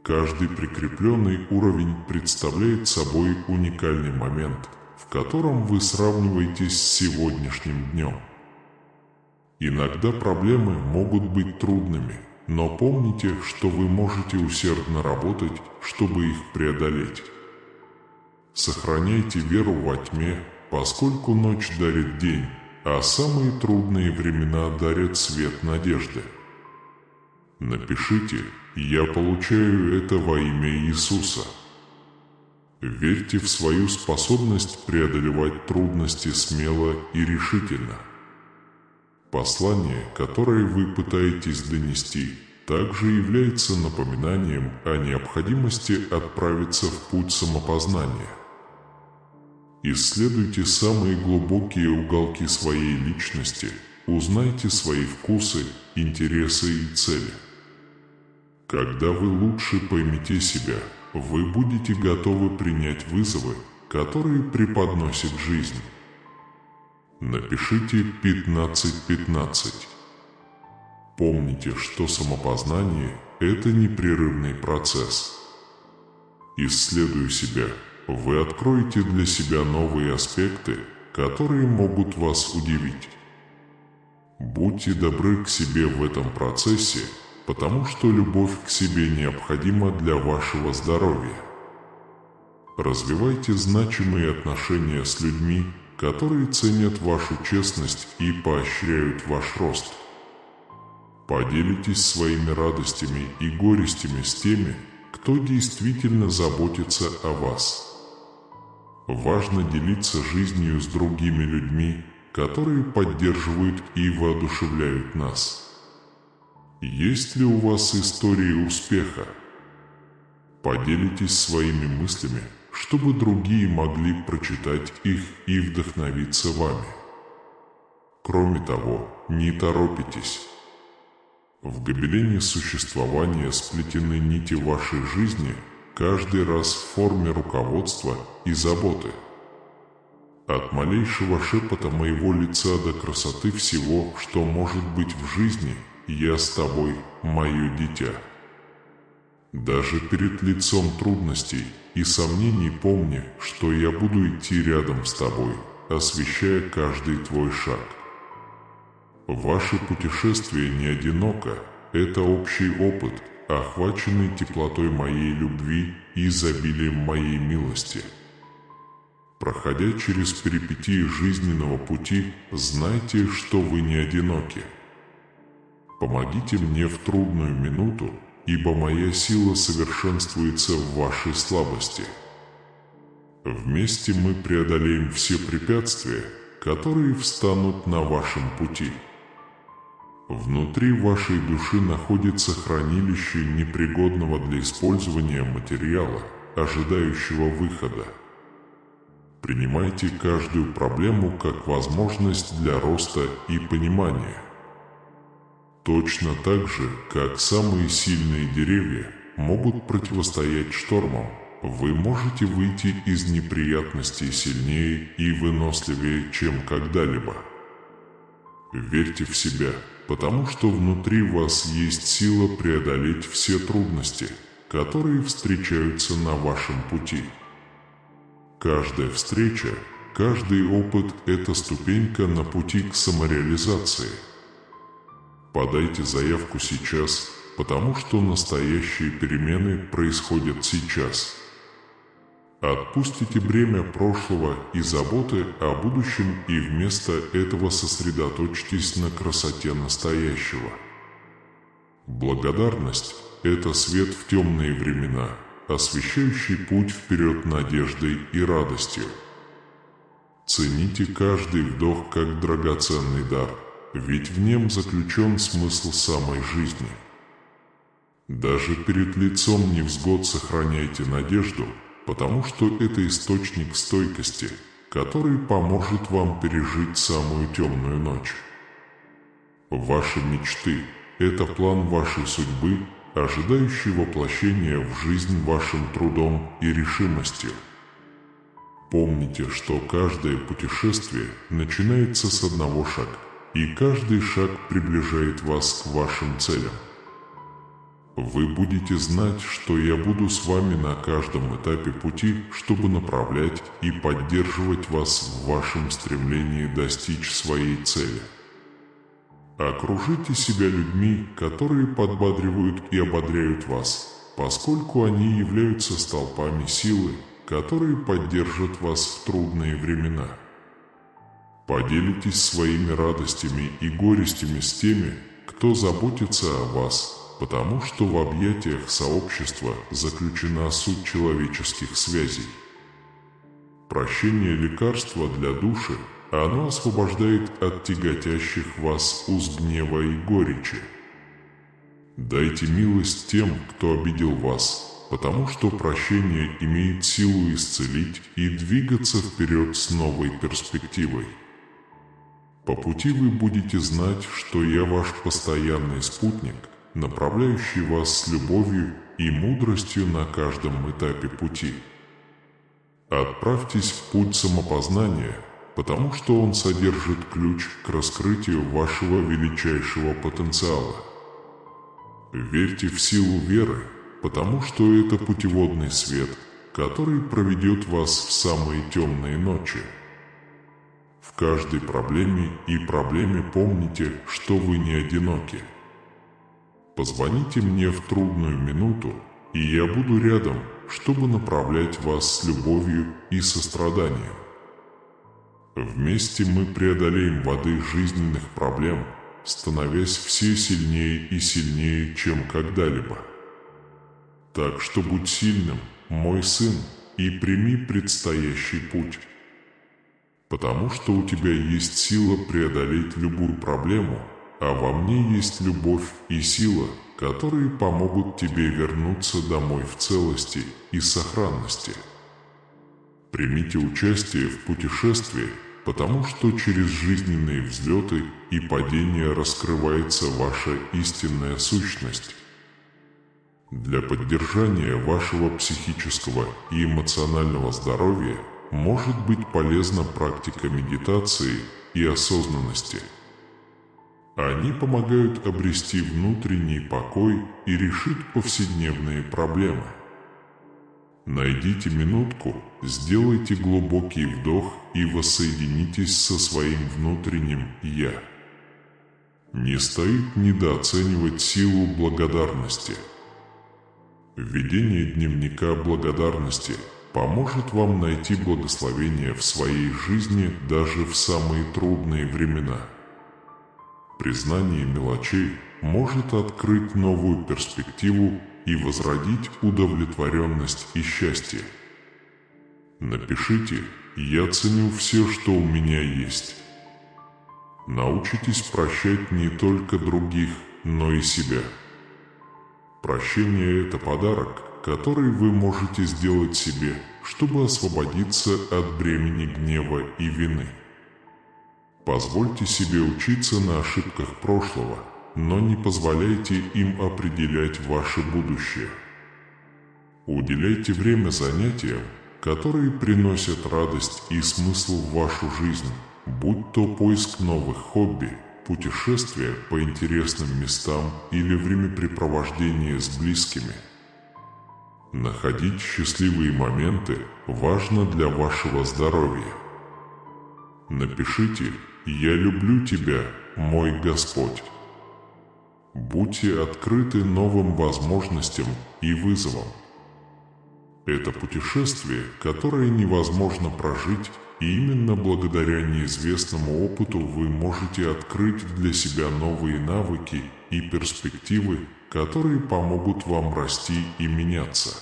Каждый прикрепленный уровень представляет собой уникальный момент, в котором вы сравниваетесь с сегодняшним днем. Иногда проблемы могут быть трудными, но помните, что вы можете усердно работать, чтобы их преодолеть. Сохраняйте веру во тьме, поскольку ночь дарит день, а самые трудные времена дарят свет надежды. Напишите: «Я получаю это во имя Иисуса». Верьте в свою способность преодолевать трудности смело и решительно. Послание, которое вы пытаетесь донести, также является напоминанием о необходимости отправиться в путь самопознания. Исследуйте самые глубокие уголки своей личности, узнайте свои вкусы, интересы и цели. Когда вы лучше поймете себя, вы будете готовы принять вызовы, которые преподносит жизнь. Напишите 15-15. Помните, что самопознание – это непрерывный процесс. Исследуя себя, вы откроете для себя новые аспекты, которые могут вас удивить. Будьте добры к себе в этом процессе, потому что любовь к себе необходима для вашего здоровья. Развивайте значимые отношения с людьми, которые ценят вашу честность и поощряют ваш рост. Поделитесь своими радостями и горестями с теми, кто действительно заботится о вас. Важно делиться жизнью с другими людьми, которые поддерживают и воодушевляют нас. Есть ли у вас истории успеха? Поделитесь своими мыслями, чтобы другие могли прочитать их и вдохновиться вами. Кроме того, не торопитесь. В гобелене существования сплетены нити вашей жизни, каждый раз в форме руководства и заботы. От малейшего шепота моего лица до красоты всего, что может быть в жизни, я с тобой, мое дитя. Даже перед лицом трудностей и сомнений помни, что я буду идти рядом с тобой, освещая каждый твой шаг. Ваше путешествие не одиноко, это общий опыт, охваченный теплотой моей любви и изобилием моей милости. Проходя через перипетии жизненного пути, знайте, что вы не одиноки. Помогите мне в трудную минуту, ибо моя сила совершенствуется в вашей слабости. Вместе мы преодолеем все препятствия, которые встанут на вашем пути. Внутри вашей души находится хранилище непригодного для использования материала, ожидающего выхода. Принимайте каждую проблему как возможность для роста и понимания. Точно так же, как самые сильные деревья могут противостоять штормам, вы можете выйти из неприятностей сильнее и выносливее, чем когда-либо. Верьте в себя, потому что внутри вас есть сила преодолеть все трудности, которые встречаются на вашем пути. Каждая встреча, каждый опыт – это ступенька на пути к самореализации. Подайте заявку сейчас, потому что настоящие перемены происходят сейчас. Отпустите бремя прошлого и заботы о будущем и вместо этого сосредоточьтесь на красоте настоящего. Благодарность – это свет в темные времена, освещающий путь вперед надеждой и радостью. Цените каждый вдох как драгоценный дар, ведь в нем заключен смысл самой жизни. Даже перед лицом невзгод сохраняйте надежду, потому что это источник стойкости, который поможет вам пережить самую темную ночь. Ваши мечты – это план вашей судьбы, ожидающий воплощения в жизнь вашим трудом и решимостью. Помните, что каждое путешествие начинается с одного шага, и каждый шаг приближает вас к вашим целям. Вы будете знать, что я буду с вами на каждом этапе пути, чтобы направлять и поддерживать вас в вашем стремлении достичь своей цели. Окружите себя людьми, которые подбадривают и ободряют вас, поскольку они являются столпами силы, которые поддержат вас в трудные времена. Поделитесь своими радостями и горестями с теми, кто заботится о вас, потому что в объятиях сообщества заключена суть человеческих связей. Прощение – лекарство для души, оно освобождает от тяготящих вас уз гнева и горечи. Дайте милость тем, кто обидел вас, потому что прощение имеет силу исцелить и двигаться вперед с новой перспективой. По пути вы будете знать, что я ваш постоянный спутник, направляющий вас с любовью и мудростью на каждом этапе пути. Отправьтесь в путь самопознания, потому что он содержит ключ к раскрытию вашего величайшего потенциала. Верьте в силу веры, потому что это путеводный свет, который проведет вас в самые темные ночи. В каждой проблеме и проблеме помните, что вы не одиноки. Позвоните мне в трудную минуту, и я буду рядом, чтобы направлять вас с любовью и состраданием. Вместе мы преодолеем воды жизненных проблем, становясь все сильнее и сильнее, чем когда-либо. Так что будь сильным, мой сын, и прими предстоящий путь. Потому что у тебя есть сила преодолеть любую проблему, а во мне есть любовь и сила, которые помогут тебе вернуться домой в целости и сохранности. Примите участие в путешествии, потому что через жизненные взлеты и падения раскрывается ваша истинная сущность. Для поддержания вашего психического и эмоционального здоровья может быть полезна практика медитации и осознанности. Они помогают обрести внутренний покой и решить повседневные проблемы. Найдите минутку, сделайте глубокий вдох и воссоединитесь со своим внутренним «Я». Не стоит недооценивать силу благодарности. Ведение дневника благодарности поможет вам найти благословение в своей жизни даже в самые трудные времена. Признание мелочей может открыть новую перспективу и возродить удовлетворенность и счастье. Напишите «Я ценю все, что у меня есть». Научитесь прощать не только других, но и себя. Прощение – это подарок, который вы можете сделать себе, чтобы освободиться от бремени гнева и вины. Позвольте себе учиться на ошибках прошлого, но не позволяйте им определять ваше будущее. Уделяйте время занятиям, которые приносят радость и смысл в вашу жизнь, будь то поиск новых хобби, путешествия по интересным местам или времяпрепровождение с близкими. Находить счастливые моменты важно для вашего здоровья. Напишите «Я люблю тебя, мой Господь». Будьте открыты новым возможностям и вызовам. Это путешествие, которое невозможно прожить, и именно благодаря неизвестному опыту вы можете открыть для себя новые навыки и перспективы, которые помогут вам расти и меняться.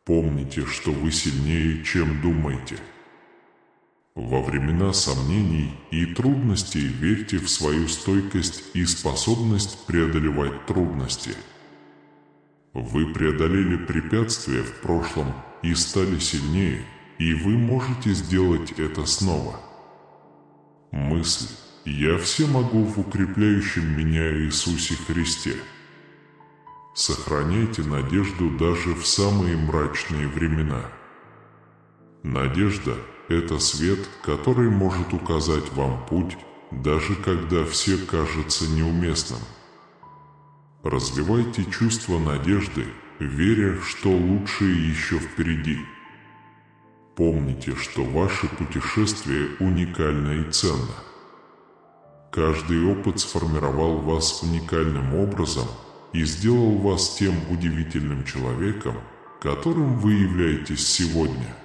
Помните, что вы сильнее, чем думаете. Во времена сомнений и трудностей верьте в свою стойкость и способность преодолевать трудности. Вы преодолели препятствия в прошлом и стали сильнее, и вы можете сделать это снова. Мысль «Я все могу в укрепляющем меня Иисусе Христе». Сохраняйте надежду даже в самые мрачные времена. Надежда – это свет, который может указать вам путь, даже когда все кажется неуместным. Развивайте чувство надежды, веря, что лучшее еще впереди. Помните, что ваше путешествие уникально и ценно. Каждый опыт сформировал вас уникальным образом и сделал вас тем удивительным человеком, которым вы являетесь сегодня.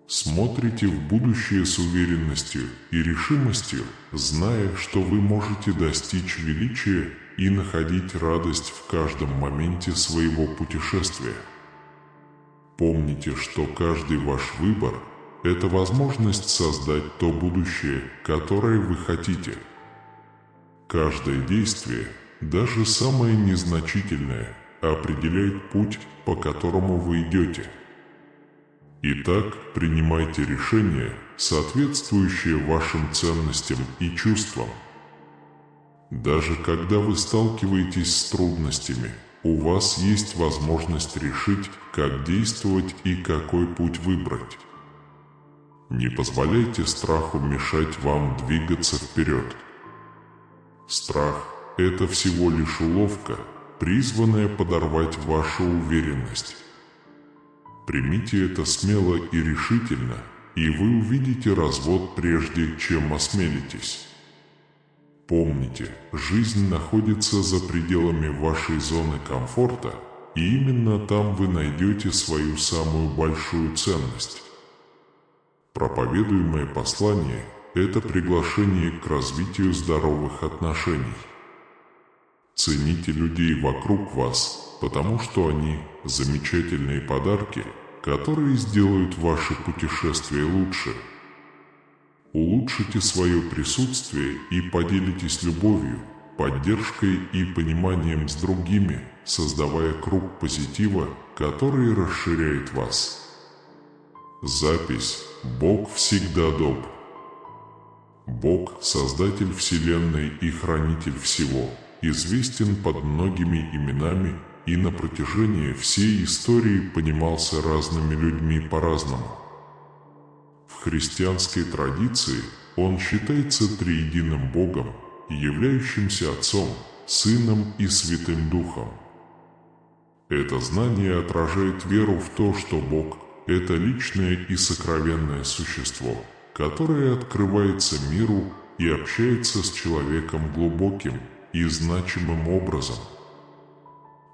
Смотрите в будущее с уверенностью и решимостью, зная, что вы можете достичь величия и находить радость в каждом моменте своего путешествия. Помните, что каждый ваш выбор – это возможность создать то будущее, которое вы хотите. Каждое действие, даже самое незначительное, определяет путь, по которому вы идете. Итак, принимайте решения, соответствующие вашим ценностям и чувствам. Даже когда вы сталкиваетесь с трудностями, у вас есть возможность решить, как действовать и какой путь выбрать. Не позволяйте страху мешать вам двигаться вперед. Страх – это всего лишь уловка, призванная подорвать вашу уверенность. Примите это смело и решительно, и вы увидите развод прежде, чем осмелитесь. Помните, жизнь находится за пределами вашей зоны комфорта, и именно там вы найдете свою самую большую ценность. Проповедуемое послание – это приглашение к развитию здоровых отношений. Цените людей вокруг вас, потому что они – замечательные подарки, которые сделают ваше путешествие лучше. Улучшите свое присутствие и поделитесь любовью, поддержкой и пониманием с другими, создавая круг позитива, который расширяет вас. Запись «Бог всегда добр». Бог – Создатель Вселенной и Хранитель всего, известен под многими именами и на протяжении всей истории понимался разными людьми по-разному. В христианской традиции Он считается триединым Богом, являющимся Отцом, Сыном и Святым Духом. Это знание отражает веру в то, что Бог – это личное и сокровенное существо, которое открывается миру и общается с человеком глубоким и значимым образом.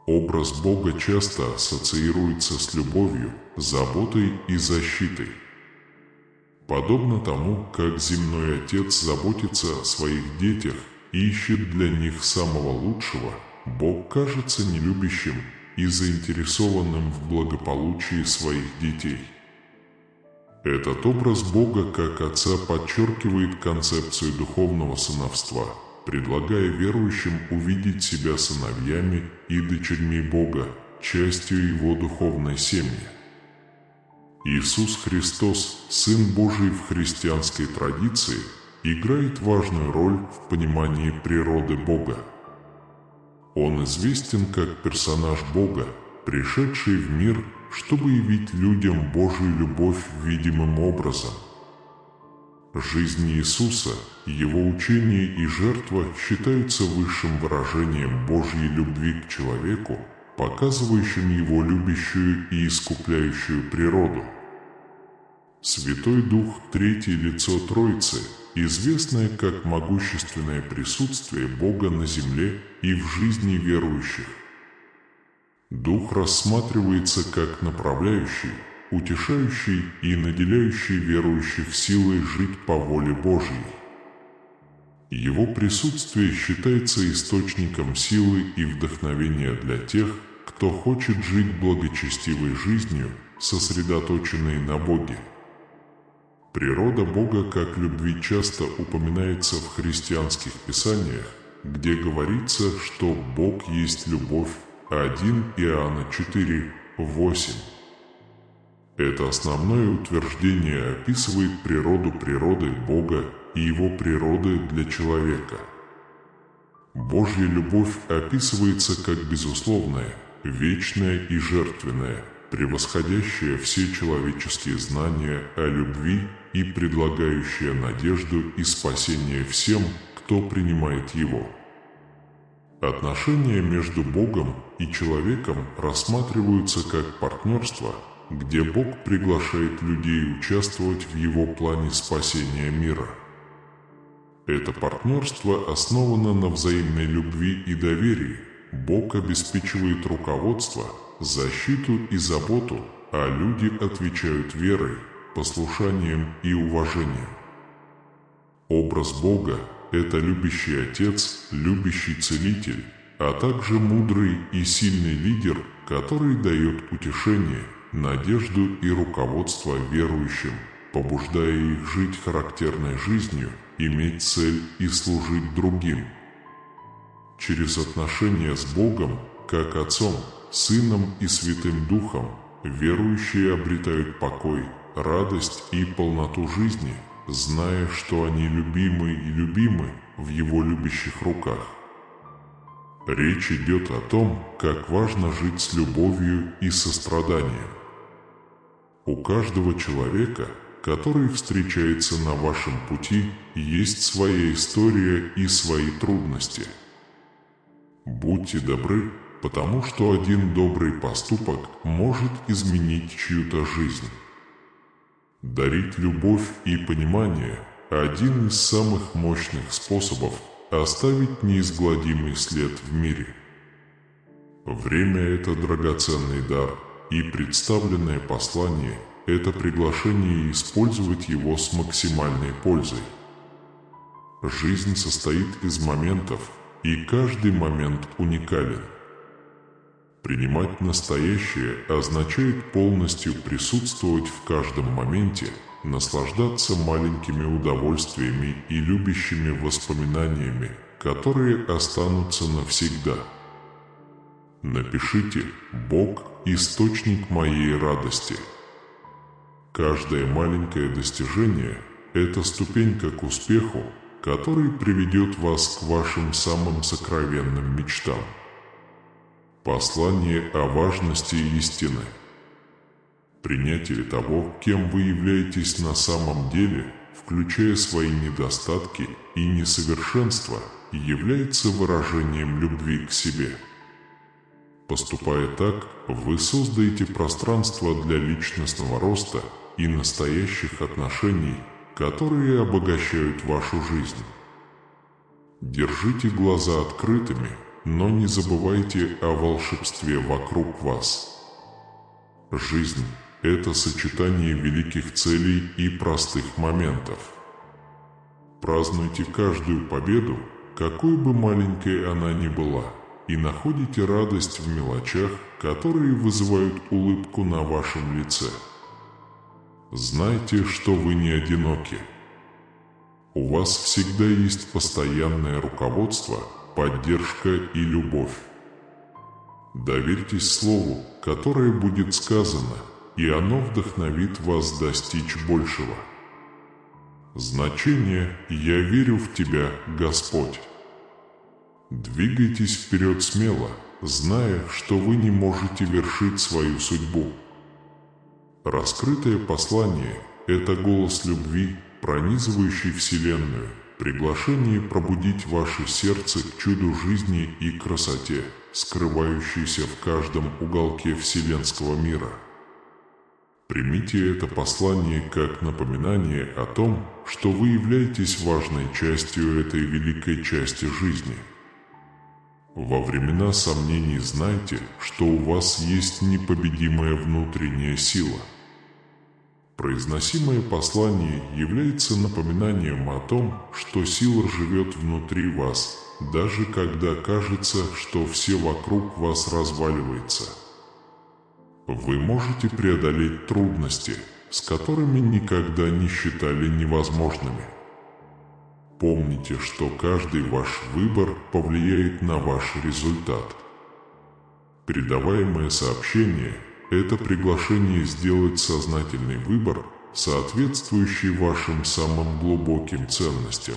Образ Бога часто ассоциируется с любовью, заботой и защитой. Подобно тому, как земной отец заботится о своих детях и ищет для них самого лучшего, Бог кажется нелюбящим и заинтересованным в благополучии своих детей. Этот образ Бога как Отца подчеркивает концепцию духовного сыновства, предлагая верующим увидеть себя сыновьями и дочерьми Бога, частью Его духовной семьи. Иисус Христос, Сын Божий в христианской традиции, играет важную роль в понимании природы Бога. Он известен как персонаж Бога, пришедший в мир, чтобы явить людям Божью любовь видимым образом. Жизнь Иисуса, Его учение и жертва считаются высшим выражением Божьей любви к человеку, показывающим Его любящую и искупляющую природу. Святой Дух – третье лицо Троицы, известное как могущественное присутствие Бога на земле и в жизни верующих. Дух рассматривается как направляющий, утешающий и наделяющий верующих силой жить по воле Божьей. Его присутствие считается источником силы и вдохновения для тех, кто хочет жить благочестивой жизнью, сосредоточенной на Боге. Природа Бога как любви часто упоминается в христианских писаниях, где говорится, что Бог есть любовь, 1 Иоанна 4:8. Это основное утверждение описывает природы Бога и Его природы для человека. Божья любовь описывается как безусловная, вечная и жертвенная, превосходящая все человеческие знания о любви и предлагающая надежду и спасение всем, кто принимает его. Отношения между Богом и человеком рассматриваются как партнерство, где Бог приглашает людей участвовать в Его плане спасения мира. Это партнерство основано на взаимной любви и доверии. Бог обеспечивает руководство, защиту и заботу, а люди отвечают верой, послушанием и уважением. Образ Бога – это любящий Отец, любящий Целитель, а также мудрый и сильный лидер, который дает утешение, надежду и руководство верующим, побуждая их жить характерной жизнью, иметь цель и служить другим. Через отношения с Богом, как Отцом, Сыном и Святым Духом, верующие обретают покой, радость и полноту жизни, зная, что они любимы и любимы в Его любящих руках. Речь идет о том, как важно жить с любовью и состраданием. У каждого человека, который встречается на вашем пути, есть своя история и свои трудности. Будьте добры, потому что один добрый поступок может изменить чью-то жизнь. Дарить любовь и понимание – один из самых мощных способов оставить неизгладимый след в мире. Время – это драгоценный дар, и представленное послание – это приглашение использовать его с максимальной пользой. Жизнь состоит из моментов, и каждый момент уникален. Принимать настоящее означает полностью присутствовать в каждом моменте, наслаждаться маленькими удовольствиями и любящими воспоминаниями, которые останутся навсегда. Напишите: «Бог – источник моей радости». Каждое маленькое достижение – это ступенька к успеху, который приведет вас к вашим самым сокровенным мечтам. Послание о важности истины. Принятие того, кем вы являетесь на самом деле, включая свои недостатки и несовершенства, является выражением любви к себе. Поступая так, вы создаете пространство для личностного роста и настоящих отношений, которые обогащают вашу жизнь. Держите глаза открытыми, но не забывайте о волшебстве вокруг вас. Жизнь – это сочетание великих целей и простых моментов. Празднуйте каждую победу, какой бы маленькой она ни была, и находите радость в мелочах, которые вызывают улыбку на вашем лице. Знайте, что вы не одиноки. У вас всегда есть постоянное руководство, поддержка и любовь. Доверьтесь слову, которое будет сказано, и оно вдохновит вас достичь большего. Значение «Я верю в Тебя, Господь». Двигайтесь вперед смело, зная, что вы не можете вершить свою судьбу. Раскрытое послание – это голос любви, пронизывающий Вселенную, приглашение пробудить ваше сердце к чуду жизни и красоте, скрывающейся в каждом уголке вселенского мира. Примите это послание как напоминание о том, что вы являетесь важной частью этой великой части жизни. Во времена сомнений знайте, что у вас есть непобедимая внутренняя сила. Произносимое послание является напоминанием о том, что сила живет внутри вас, даже когда кажется, что все вокруг вас разваливается. Вы можете преодолеть трудности, с которыми никогда не считали невозможными. Помните, что каждый ваш выбор повлияет на ваш результат. Передаваемое сообщение – это приглашение сделать сознательный выбор, соответствующий вашим самым глубоким ценностям.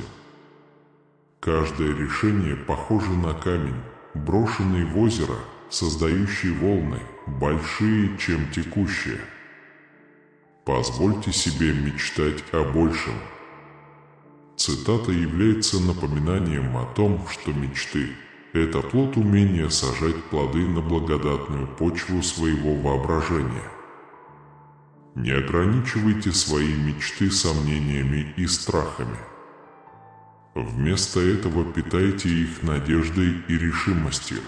Каждое решение похоже на камень, брошенный в озеро, создающий волны, большие, чем текущие. Позвольте себе мечтать о большем. Цитата является напоминанием о том, что мечты – это плод умения сажать плоды на благодатную почву своего воображения. Не ограничивайте свои мечты сомнениями и страхами. Вместо этого питайте их надеждой и решимостью.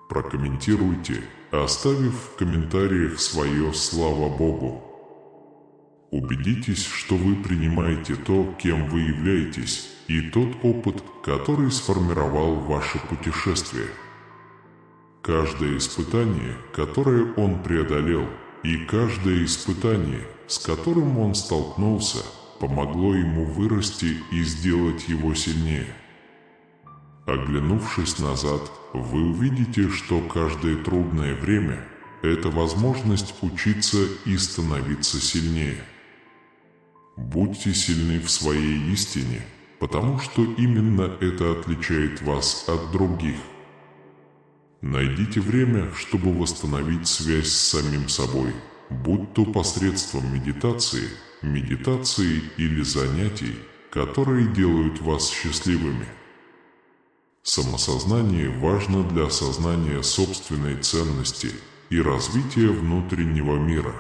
Прокомментируйте, оставив в комментариях свое «Слава Богу». Убедитесь, что вы принимаете то, кем вы являетесь, и тот опыт, который сформировал ваше путешествие. Каждое испытание, которое он преодолел, и каждое испытание, с которым он столкнулся, помогло ему вырасти и сделать его сильнее. Оглянувшись назад, вы увидите, что каждое трудное время – это возможность учиться и становиться сильнее. Будьте сильны в своей истине, потому что именно это отличает вас от других. Найдите время, чтобы восстановить связь с самим собой, будь то посредством медитации или занятий, которые делают вас счастливыми. Самосознание важно для осознания собственной ценности и развития внутреннего мира.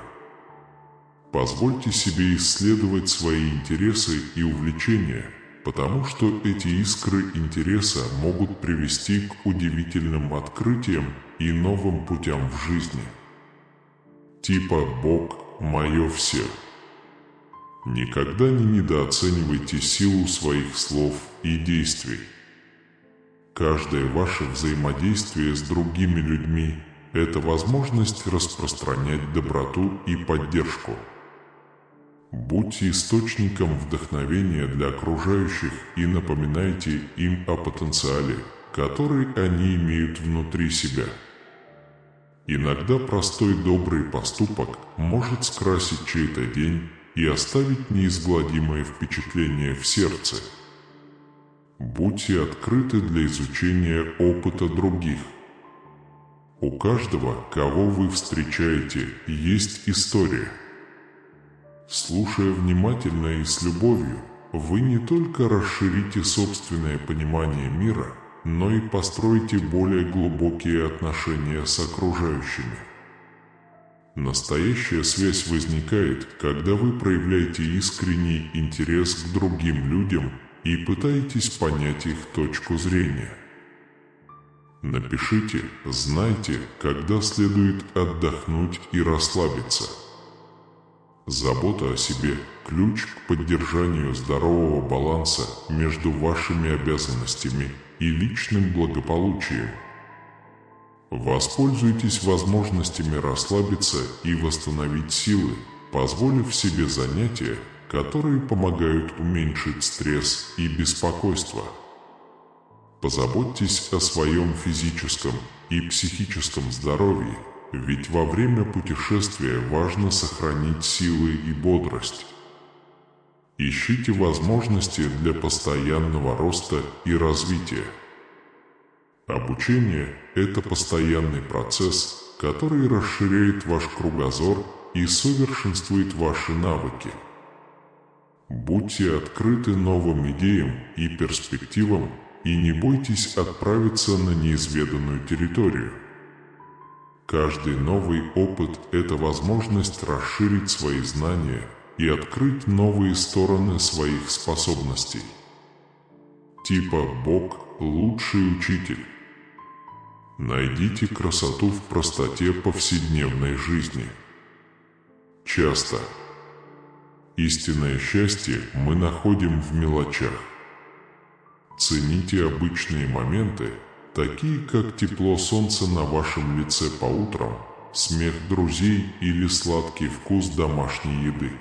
Позвольте себе исследовать свои интересы и увлечения, потому что эти искры интереса могут привести к удивительным открытиям и новым путям в жизни. Типа «Бог – мое все». Никогда не недооценивайте силу своих слов и действий. Каждое ваше взаимодействие с другими людьми – это возможность распространять доброту и поддержку. Будьте источником вдохновения для окружающих и напоминайте им о потенциале, который они имеют внутри себя. Иногда простой добрый поступок может скрасить чей-то день и оставить неизгладимое впечатление в сердце. Будьте открыты для изучения опыта других. У каждого, кого вы встречаете, есть история. Слушая внимательно и с любовью, вы не только расширите собственное понимание мира, но и построите более глубокие отношения с окружающими. Настоящая связь возникает, когда вы проявляете искренний интерес к другим людям и пытаетесь понять их точку зрения. Напишите, знайте, когда следует отдохнуть и расслабиться. Забота о себе – ключ к поддержанию здорового баланса между вашими обязанностями и личным благополучием. Воспользуйтесь возможностями расслабиться и восстановить силы, позволив себе занятия, которые помогают уменьшить стресс и беспокойство. Позаботьтесь о своем физическом и психическом здоровье, ведь во время путешествия важно сохранить силы и бодрость. Ищите возможности для постоянного роста и развития. Обучение – это постоянный процесс, который расширяет ваш кругозор и совершенствует ваши навыки. Будьте открыты новым идеям и перспективам и не бойтесь отправиться на неизведанную территорию. Каждый новый опыт – это возможность расширить свои знания и открыть новые стороны своих способностей. Типа «Бог – лучший учитель». Найдите красоту в простоте повседневной жизни. Часто истинное счастье мы находим в мелочах. Цените обычные моменты, такие как тепло солнца на вашем лице по утрам, смех друзей или сладкий вкус домашней еды.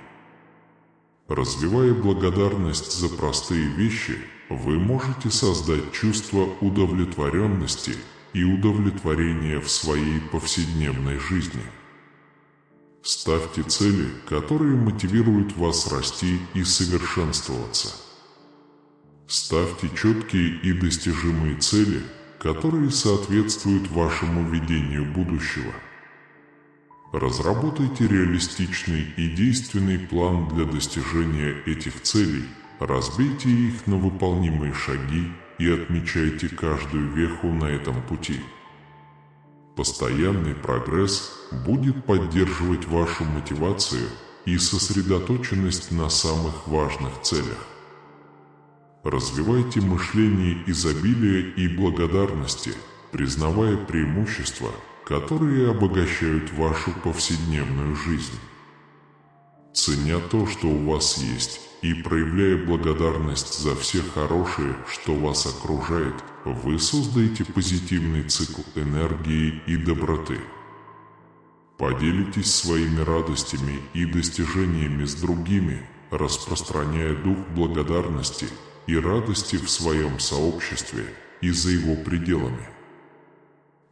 Развивая благодарность за простые вещи, вы можете создать чувство удовлетворенности и удовлетворения в своей повседневной жизни. Ставьте цели, которые мотивируют вас расти и совершенствоваться. Ставьте четкие и достижимые цели, которые соответствуют вашему видению будущего. Разработайте реалистичный и действенный план для достижения этих целей, разбейте их на выполнимые шаги и отмечайте каждую веху на этом пути. Постоянный прогресс будет поддерживать вашу мотивацию и сосредоточенность на самых важных целях. Развивайте мышление изобилия и благодарности, признавая преимущества, которые обогащают вашу повседневную жизнь. Ценя то, что у вас есть, и проявляя благодарность за все хорошее, что вас окружает, вы создаете позитивный цикл энергии и доброты. Поделитесь своими радостями и достижениями с другими, распространяя дух благодарности и радости в своем сообществе и за его пределами.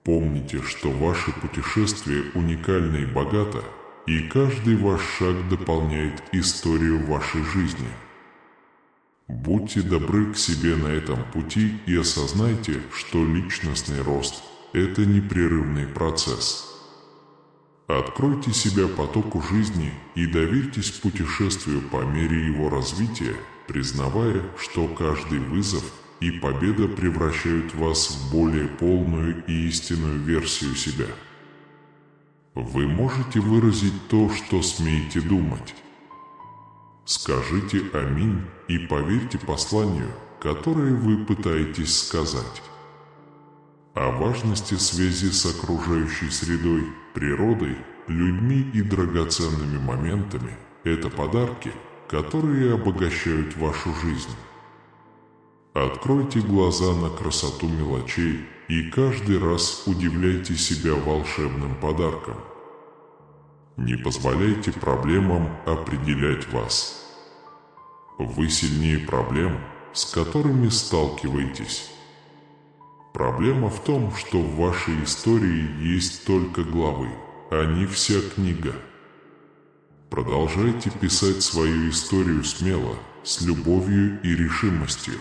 Помните, что ваше путешествие уникально и богато, и каждый ваш шаг дополняет историю вашей жизни. Будьте добры к себе на этом пути и осознайте, что личностный рост – это непрерывный процесс. Откройте себя потоку жизни и доверьтесь путешествию по мере его развития, признавая, что каждый вызов и победа превращают вас в более полную и истинную версию себя. Вы можете выразить то, что смеете думать. Скажите «Аминь» и поверьте посланию, которое вы пытаетесь сказать. О важности связи с окружающей средой, природой, людьми и драгоценными моментами – это подарки, которые обогащают вашу жизнь. Откройте глаза на красоту мелочей и каждый раз удивляйте себя волшебным подарком. Не позволяйте проблемам определять вас. Вы сильнее проблем, с которыми сталкиваетесь. Проблема в том, что в вашей истории есть только главы, а не вся книга. Продолжайте писать свою историю смело, с любовью и решимостью.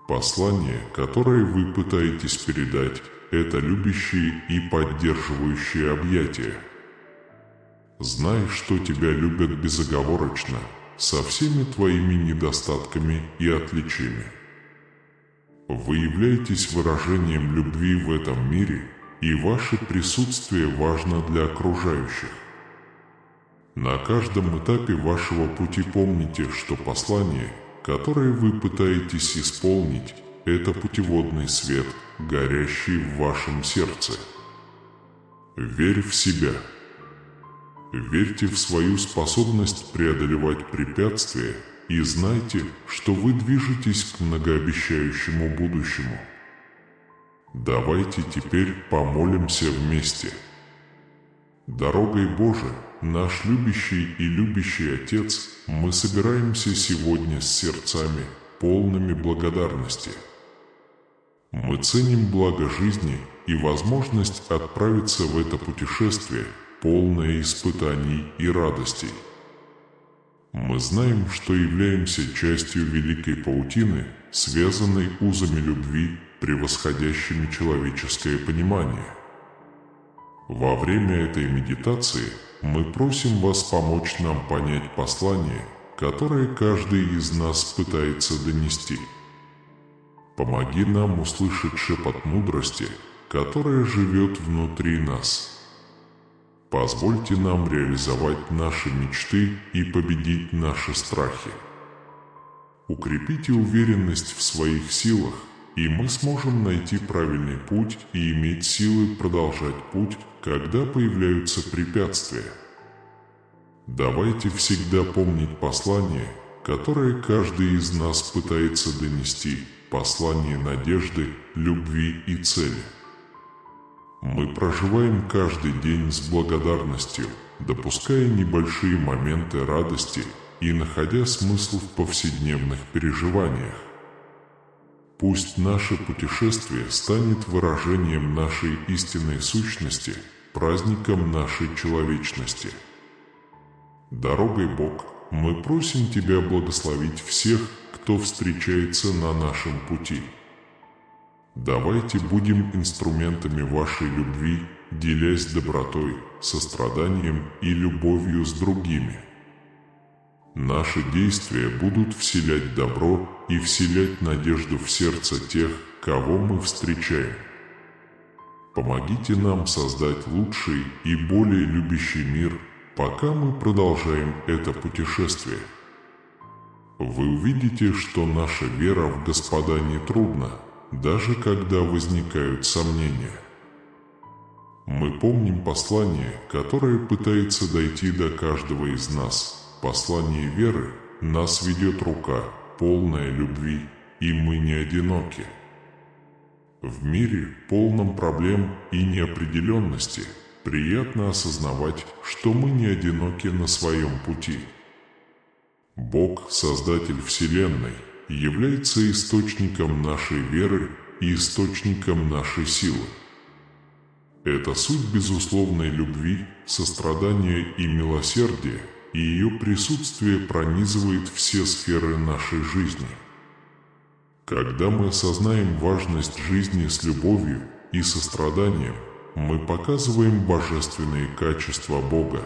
Послание, которое вы пытаетесь передать, это любящие и поддерживающие объятия. Знай, что тебя любят безоговорочно, со всеми твоими недостатками и отличиями. Вы являетесь выражением любви в этом мире, и ваше присутствие важно для окружающих. На каждом этапе вашего пути помните, что послание, которое вы пытаетесь исполнить, это путеводный свет, горящий в вашем сердце. Верь в себя. Верьте в свою способность преодолевать препятствия и знайте, что вы движетесь к многообещающему будущему. Давайте теперь помолимся вместе. Дорогой Божией, наш любящий и любящий Отец, мы собираемся сегодня с сердцами, полными благодарности. Мы ценим благо жизни и возможность отправиться в это путешествие, полное испытаний и радостей. Мы знаем, что являемся частью великой паутины, связанной узами любви, превосходящими человеческое понимание. Во время этой медитации мы просим вас помочь нам понять послание, которое каждый из нас пытается донести. Помоги нам услышать шепот мудрости, которая живет внутри нас. Позвольте нам реализовать наши мечты и победить наши страхи. Укрепите уверенность в своих силах, и мы сможем найти правильный путь и иметь силы продолжать путь, когда появляются препятствия. Давайте всегда помнить послание, которое каждый из нас пытается донести, послание надежды, любви и цели. Мы проживаем каждый день с благодарностью, допуская небольшие моменты радости и находя смысл в повседневных переживаниях. Пусть наше путешествие станет выражением нашей истинной сущности, праздником нашей человечности. Дорогой Бог, мы просим Тебя благословить всех, кто встречается на нашем пути. Давайте будем инструментами вашей любви, делясь добротой, состраданием и любовью с другими. Наши действия будут вселять добро и вселять надежду в сердце тех, кого мы встречаем. Помогите нам создать лучший и более любящий мир, пока мы продолжаем это путешествие. Вы увидите, что наша вера в Господа нетрудна, даже когда возникают сомнения. Мы помним послание, которое пытается дойти до каждого из нас. Послание веры. Нас ведет рука, полная любви, и мы не одиноки. В мире, полном проблем и неопределенности, приятно осознавать, что мы не одиноки на своем пути. Бог, Создатель Вселенной, является источником нашей веры и источником нашей силы. Это суть безусловной любви, сострадания и милосердия, и ее присутствие пронизывает все сферы нашей жизни. Когда мы осознаем важность жизни с любовью и состраданием, мы показываем божественные качества Бога.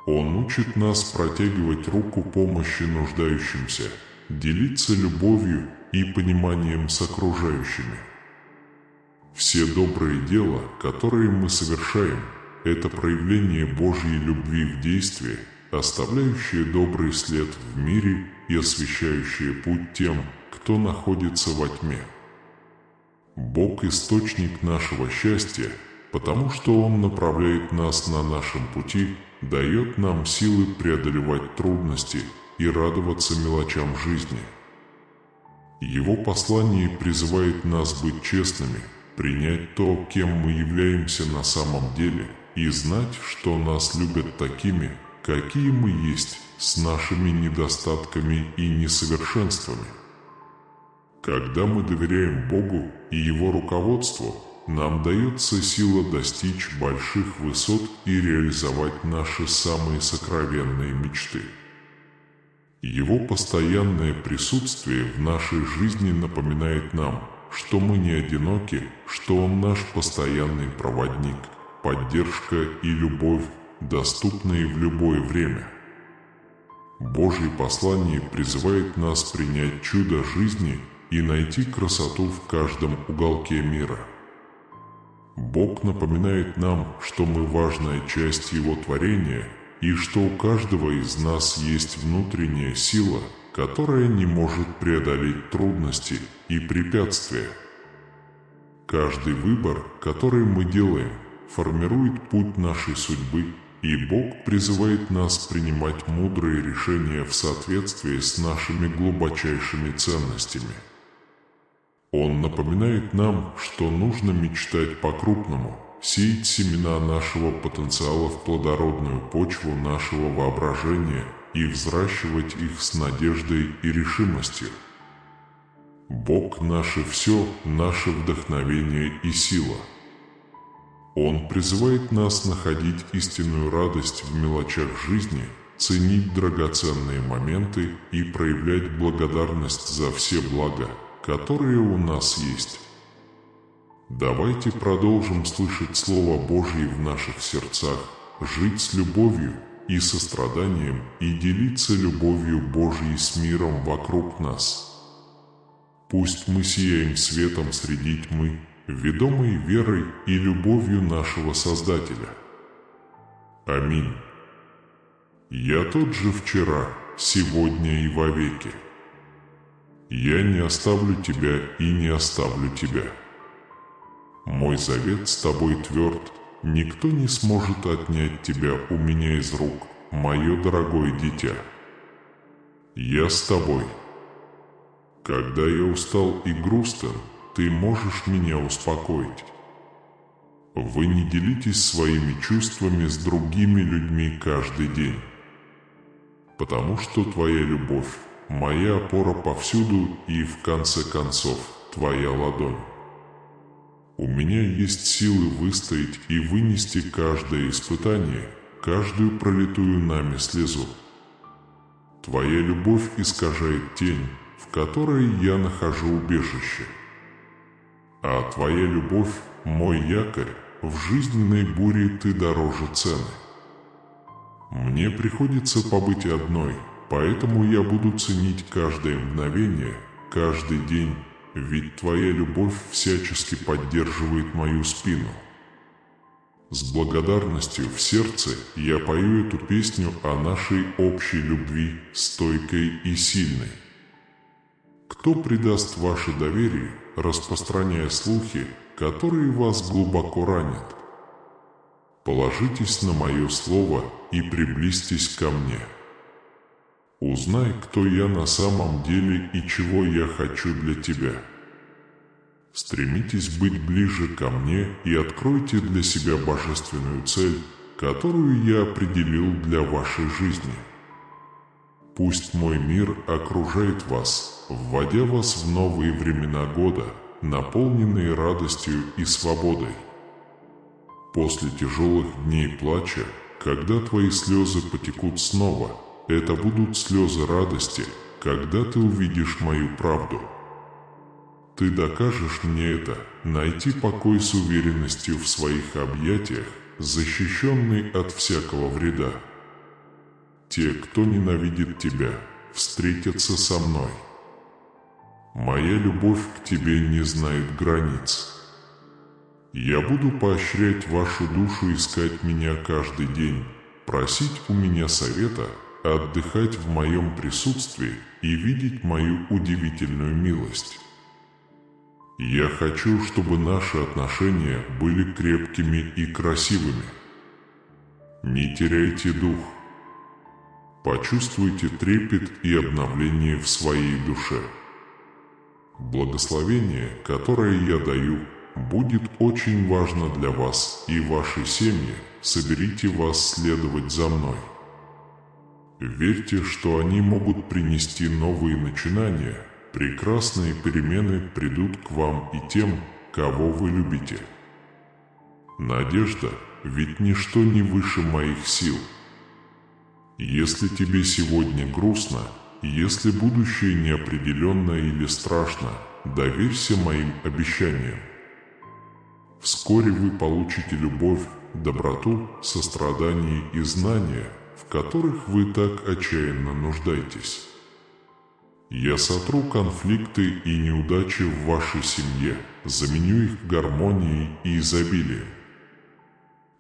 Он учит нас протягивать руку помощи нуждающимся, делиться любовью и пониманием с окружающими. Все добрые дела, которые мы совершаем, это проявление Божьей любви в действии, оставляющее добрый след в мире и освещающее путь тем, кто находится во тьме. Бог – источник нашего счастья, потому что Он направляет нас на нашем пути, дает нам силы преодолевать трудности и радоваться мелочам жизни. Его послание призывает нас быть честными, принять то, кем мы являемся на самом деле, и знать, что нас любят такими, какие мы есть, с нашими недостатками и несовершенствами. Когда мы доверяем Богу и Его руководству, нам дается сила достичь больших высот и реализовать наши самые сокровенные мечты. Его постоянное присутствие в нашей жизни напоминает нам, что мы не одиноки, что Он наш постоянный проводник, поддержка и любовь, доступные в любое время. Божье послание призывает нас принять чудо жизни и найти красоту в каждом уголке мира. Бог напоминает нам, что мы важная часть Его творения и что у каждого из нас есть внутренняя сила, которая не может преодолеть трудности и препятствия. Каждый выбор, который мы делаем, формирует путь нашей судьбы, и Бог призывает нас принимать мудрые решения в соответствии с нашими глубочайшими ценностями. Он напоминает нам, что нужно мечтать по-крупному, сеять семена нашего потенциала в плодородную почву нашего воображения и взращивать их с надеждой и решимостью. Бог – наше все, наше вдохновение и сила. Он призывает нас находить истинную радость в мелочах жизни, ценить драгоценные моменты и проявлять благодарность за все блага, которые у нас есть. Давайте продолжим слышать Слово Божье в наших сердцах, жить с любовью и состраданием и делиться любовью Божьей с миром вокруг нас. Пусть мы сияем светом среди тьмы, ведомой верой и любовью нашего Создателя. Аминь. Я тот же вчера, сегодня и вовеки. Я не оставлю тебя и не оставлю тебя. Мой завет с тобой тверд, никто не сможет отнять тебя у меня из рук, мое дорогое дитя. Я с тобой. Когда я устал и грустен, ты можешь меня успокоить. Вы не делитесь своими чувствами с другими людьми каждый день, потому что Твоя любовь – моя опора повсюду и, в конце концов, Твоя ладонь. У меня есть силы выстоять и вынести каждое испытание, каждую пролитую нами слезу. Твоя любовь искажает тень, в которой я нахожу убежище. А Твоя любовь – мой якорь, в жизненной буре Ты дороже цены. Мне приходится побыть одной, поэтому я буду ценить каждое мгновение, каждый день, ведь Твоя любовь всячески поддерживает мою спину. С благодарностью в сердце я пою эту песню о нашей общей любви, стойкой и сильной. Кто предаст ваше доверие, распространяя слухи, которые вас глубоко ранят? Положитесь на мое слово и приблизьтесь ко мне. Узнай, кто я на самом деле и чего я хочу для тебя. Стремитесь быть ближе ко мне и откройте для себя божественную цель, которую я определил для вашей жизни. Пусть мой мир окружает вас, вводя вас в новые времена года, наполненные радостью и свободой. После тяжелых дней плача, когда твои слезы потекут снова, это будут слезы радости, когда ты увидишь мою правду. Ты докажешь мне это, найти покой с уверенностью в своих объятиях, защищенный от всякого вреда. Те, кто ненавидит тебя, встретятся со мной. Моя любовь к тебе не знает границ. Я буду поощрять вашу душу искать меня каждый день, просить у меня совета, отдыхать в моем присутствии и видеть мою удивительную милость. Я хочу, чтобы наши отношения были крепкими и красивыми. Не теряйте дух. Почувствуйте трепет и обновление в своей душе. Благословение, которое я даю, будет очень важно для вас и вашей семьи. Соберите вас следовать за мной. Верьте, что они могут принести новые начинания. Прекрасные перемены придут к вам и тем, кого вы любите. Надежда, ведь ничто не выше моих сил. Если тебе сегодня грустно, если будущее неопределенно или страшно, доверься моим обещаниям. Вскоре вы получите любовь, доброту, сострадание и знания, в которых вы так отчаянно нуждаетесь. Я сотру конфликты и неудачи в вашей семье, заменю их гармонией и изобилием.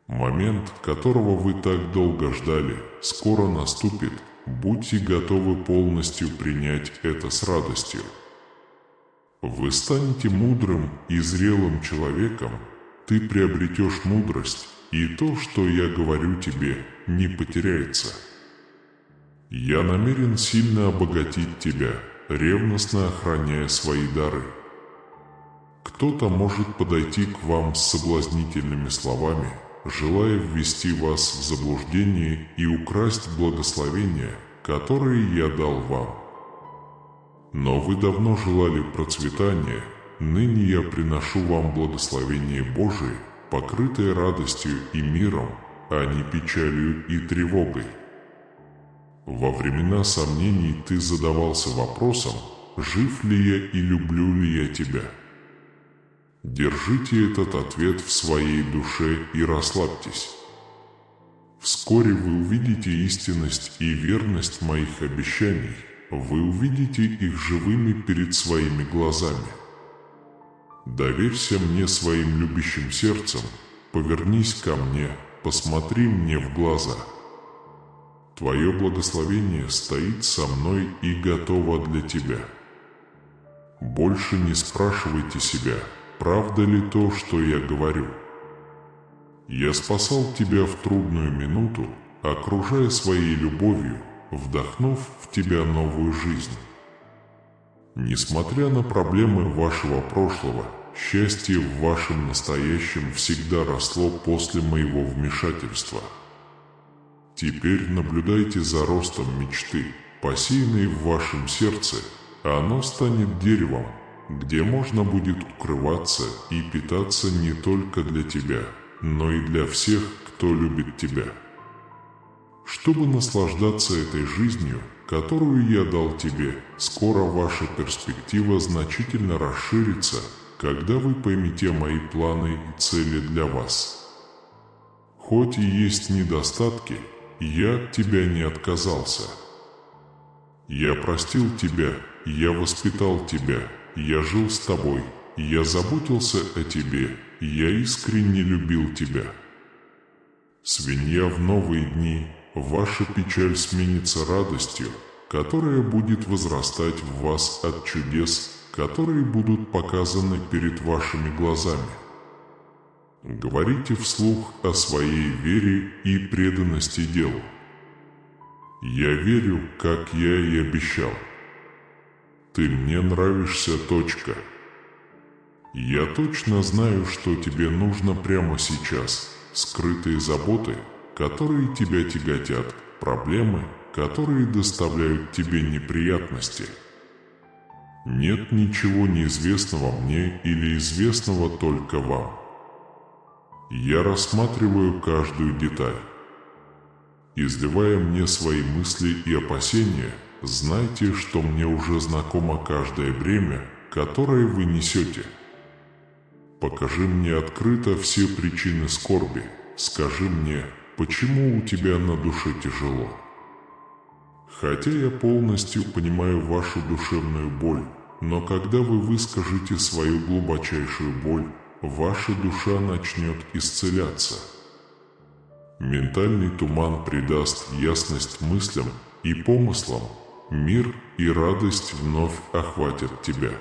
Момент, которого вы так долго ждали, скоро наступит. Будьте готовы полностью принять это с радостью. Вы станете мудрым и зрелым человеком, ты приобретешь мудрость, и то, что я говорю тебе, не потеряется. Я намерен сильно обогатить тебя, ревностно охраняя свои дары. Кто-то может подойти к вам с соблазнительными словами, желая ввести вас в заблуждение и украсть благословения, которые я дал вам. Но вы давно желали процветания, ныне я приношу вам благословение Божие, покрытое радостью и миром, а не печалью и тревогой. Во времена сомнений ты задавался вопросом, жив ли я и люблю ли я тебя. Держите этот ответ в своей душе и расслабьтесь. Вскоре вы увидите истинность и верность моих обещаний, вы увидите их живыми перед своими глазами. Доверься мне своим любящим сердцем, повернись ко мне, посмотри мне в глаза. Твое благословение стоит со мной и готово для тебя. Больше не спрашивайте себя, правда ли то, что я говорю. Я спасал тебя в трудную минуту, окружая своей любовью, вдохнув в тебя новую жизнь. Несмотря на проблемы вашего прошлого, счастье в вашем настоящем всегда росло после моего вмешательства. Теперь наблюдайте за ростом мечты, посеянной в вашем сердце, а оно станет деревом, где можно будет укрываться и питаться не только для тебя, но и для всех, кто любит тебя. Чтобы наслаждаться этой жизнью, которую я дал тебе, скоро ваша перспектива значительно расширится, когда вы поймете мои планы и цели для вас. Хоть и есть недостатки, я от тебя не отказался. Я простил тебя, я воспитал тебя, я жил с тобой, я заботился о тебе, я искренне любил тебя. Свинья, в новые дни ваша печаль сменится радостью, которая будет возрастать в вас от чудес, которые будут показаны перед вашими глазами. Говорите вслух о своей вере и преданности делу. Я верю, как я и обещал. Ты мне нравишься, точка. Я точно знаю, что тебе нужно прямо сейчас. Скрытые заботы, которые тебя тяготят, проблемы, которые доставляют тебе неприятности. Нет ничего неизвестного мне или известного только вам. Я рассматриваю каждую деталь. Изливая мне свои мысли и опасения, знайте, что мне уже знакомо каждое бремя, которое вы несете. Покажи мне открыто все причины скорби, скажи мне, почему у тебя на душе тяжело. Хотя я полностью понимаю вашу душевную боль, но когда вы выскажете свою глубочайшую боль, ваша душа начнет исцеляться. Ментальный туман придаст ясность мыслям и помыслам, мир и радость вновь охватят тебя.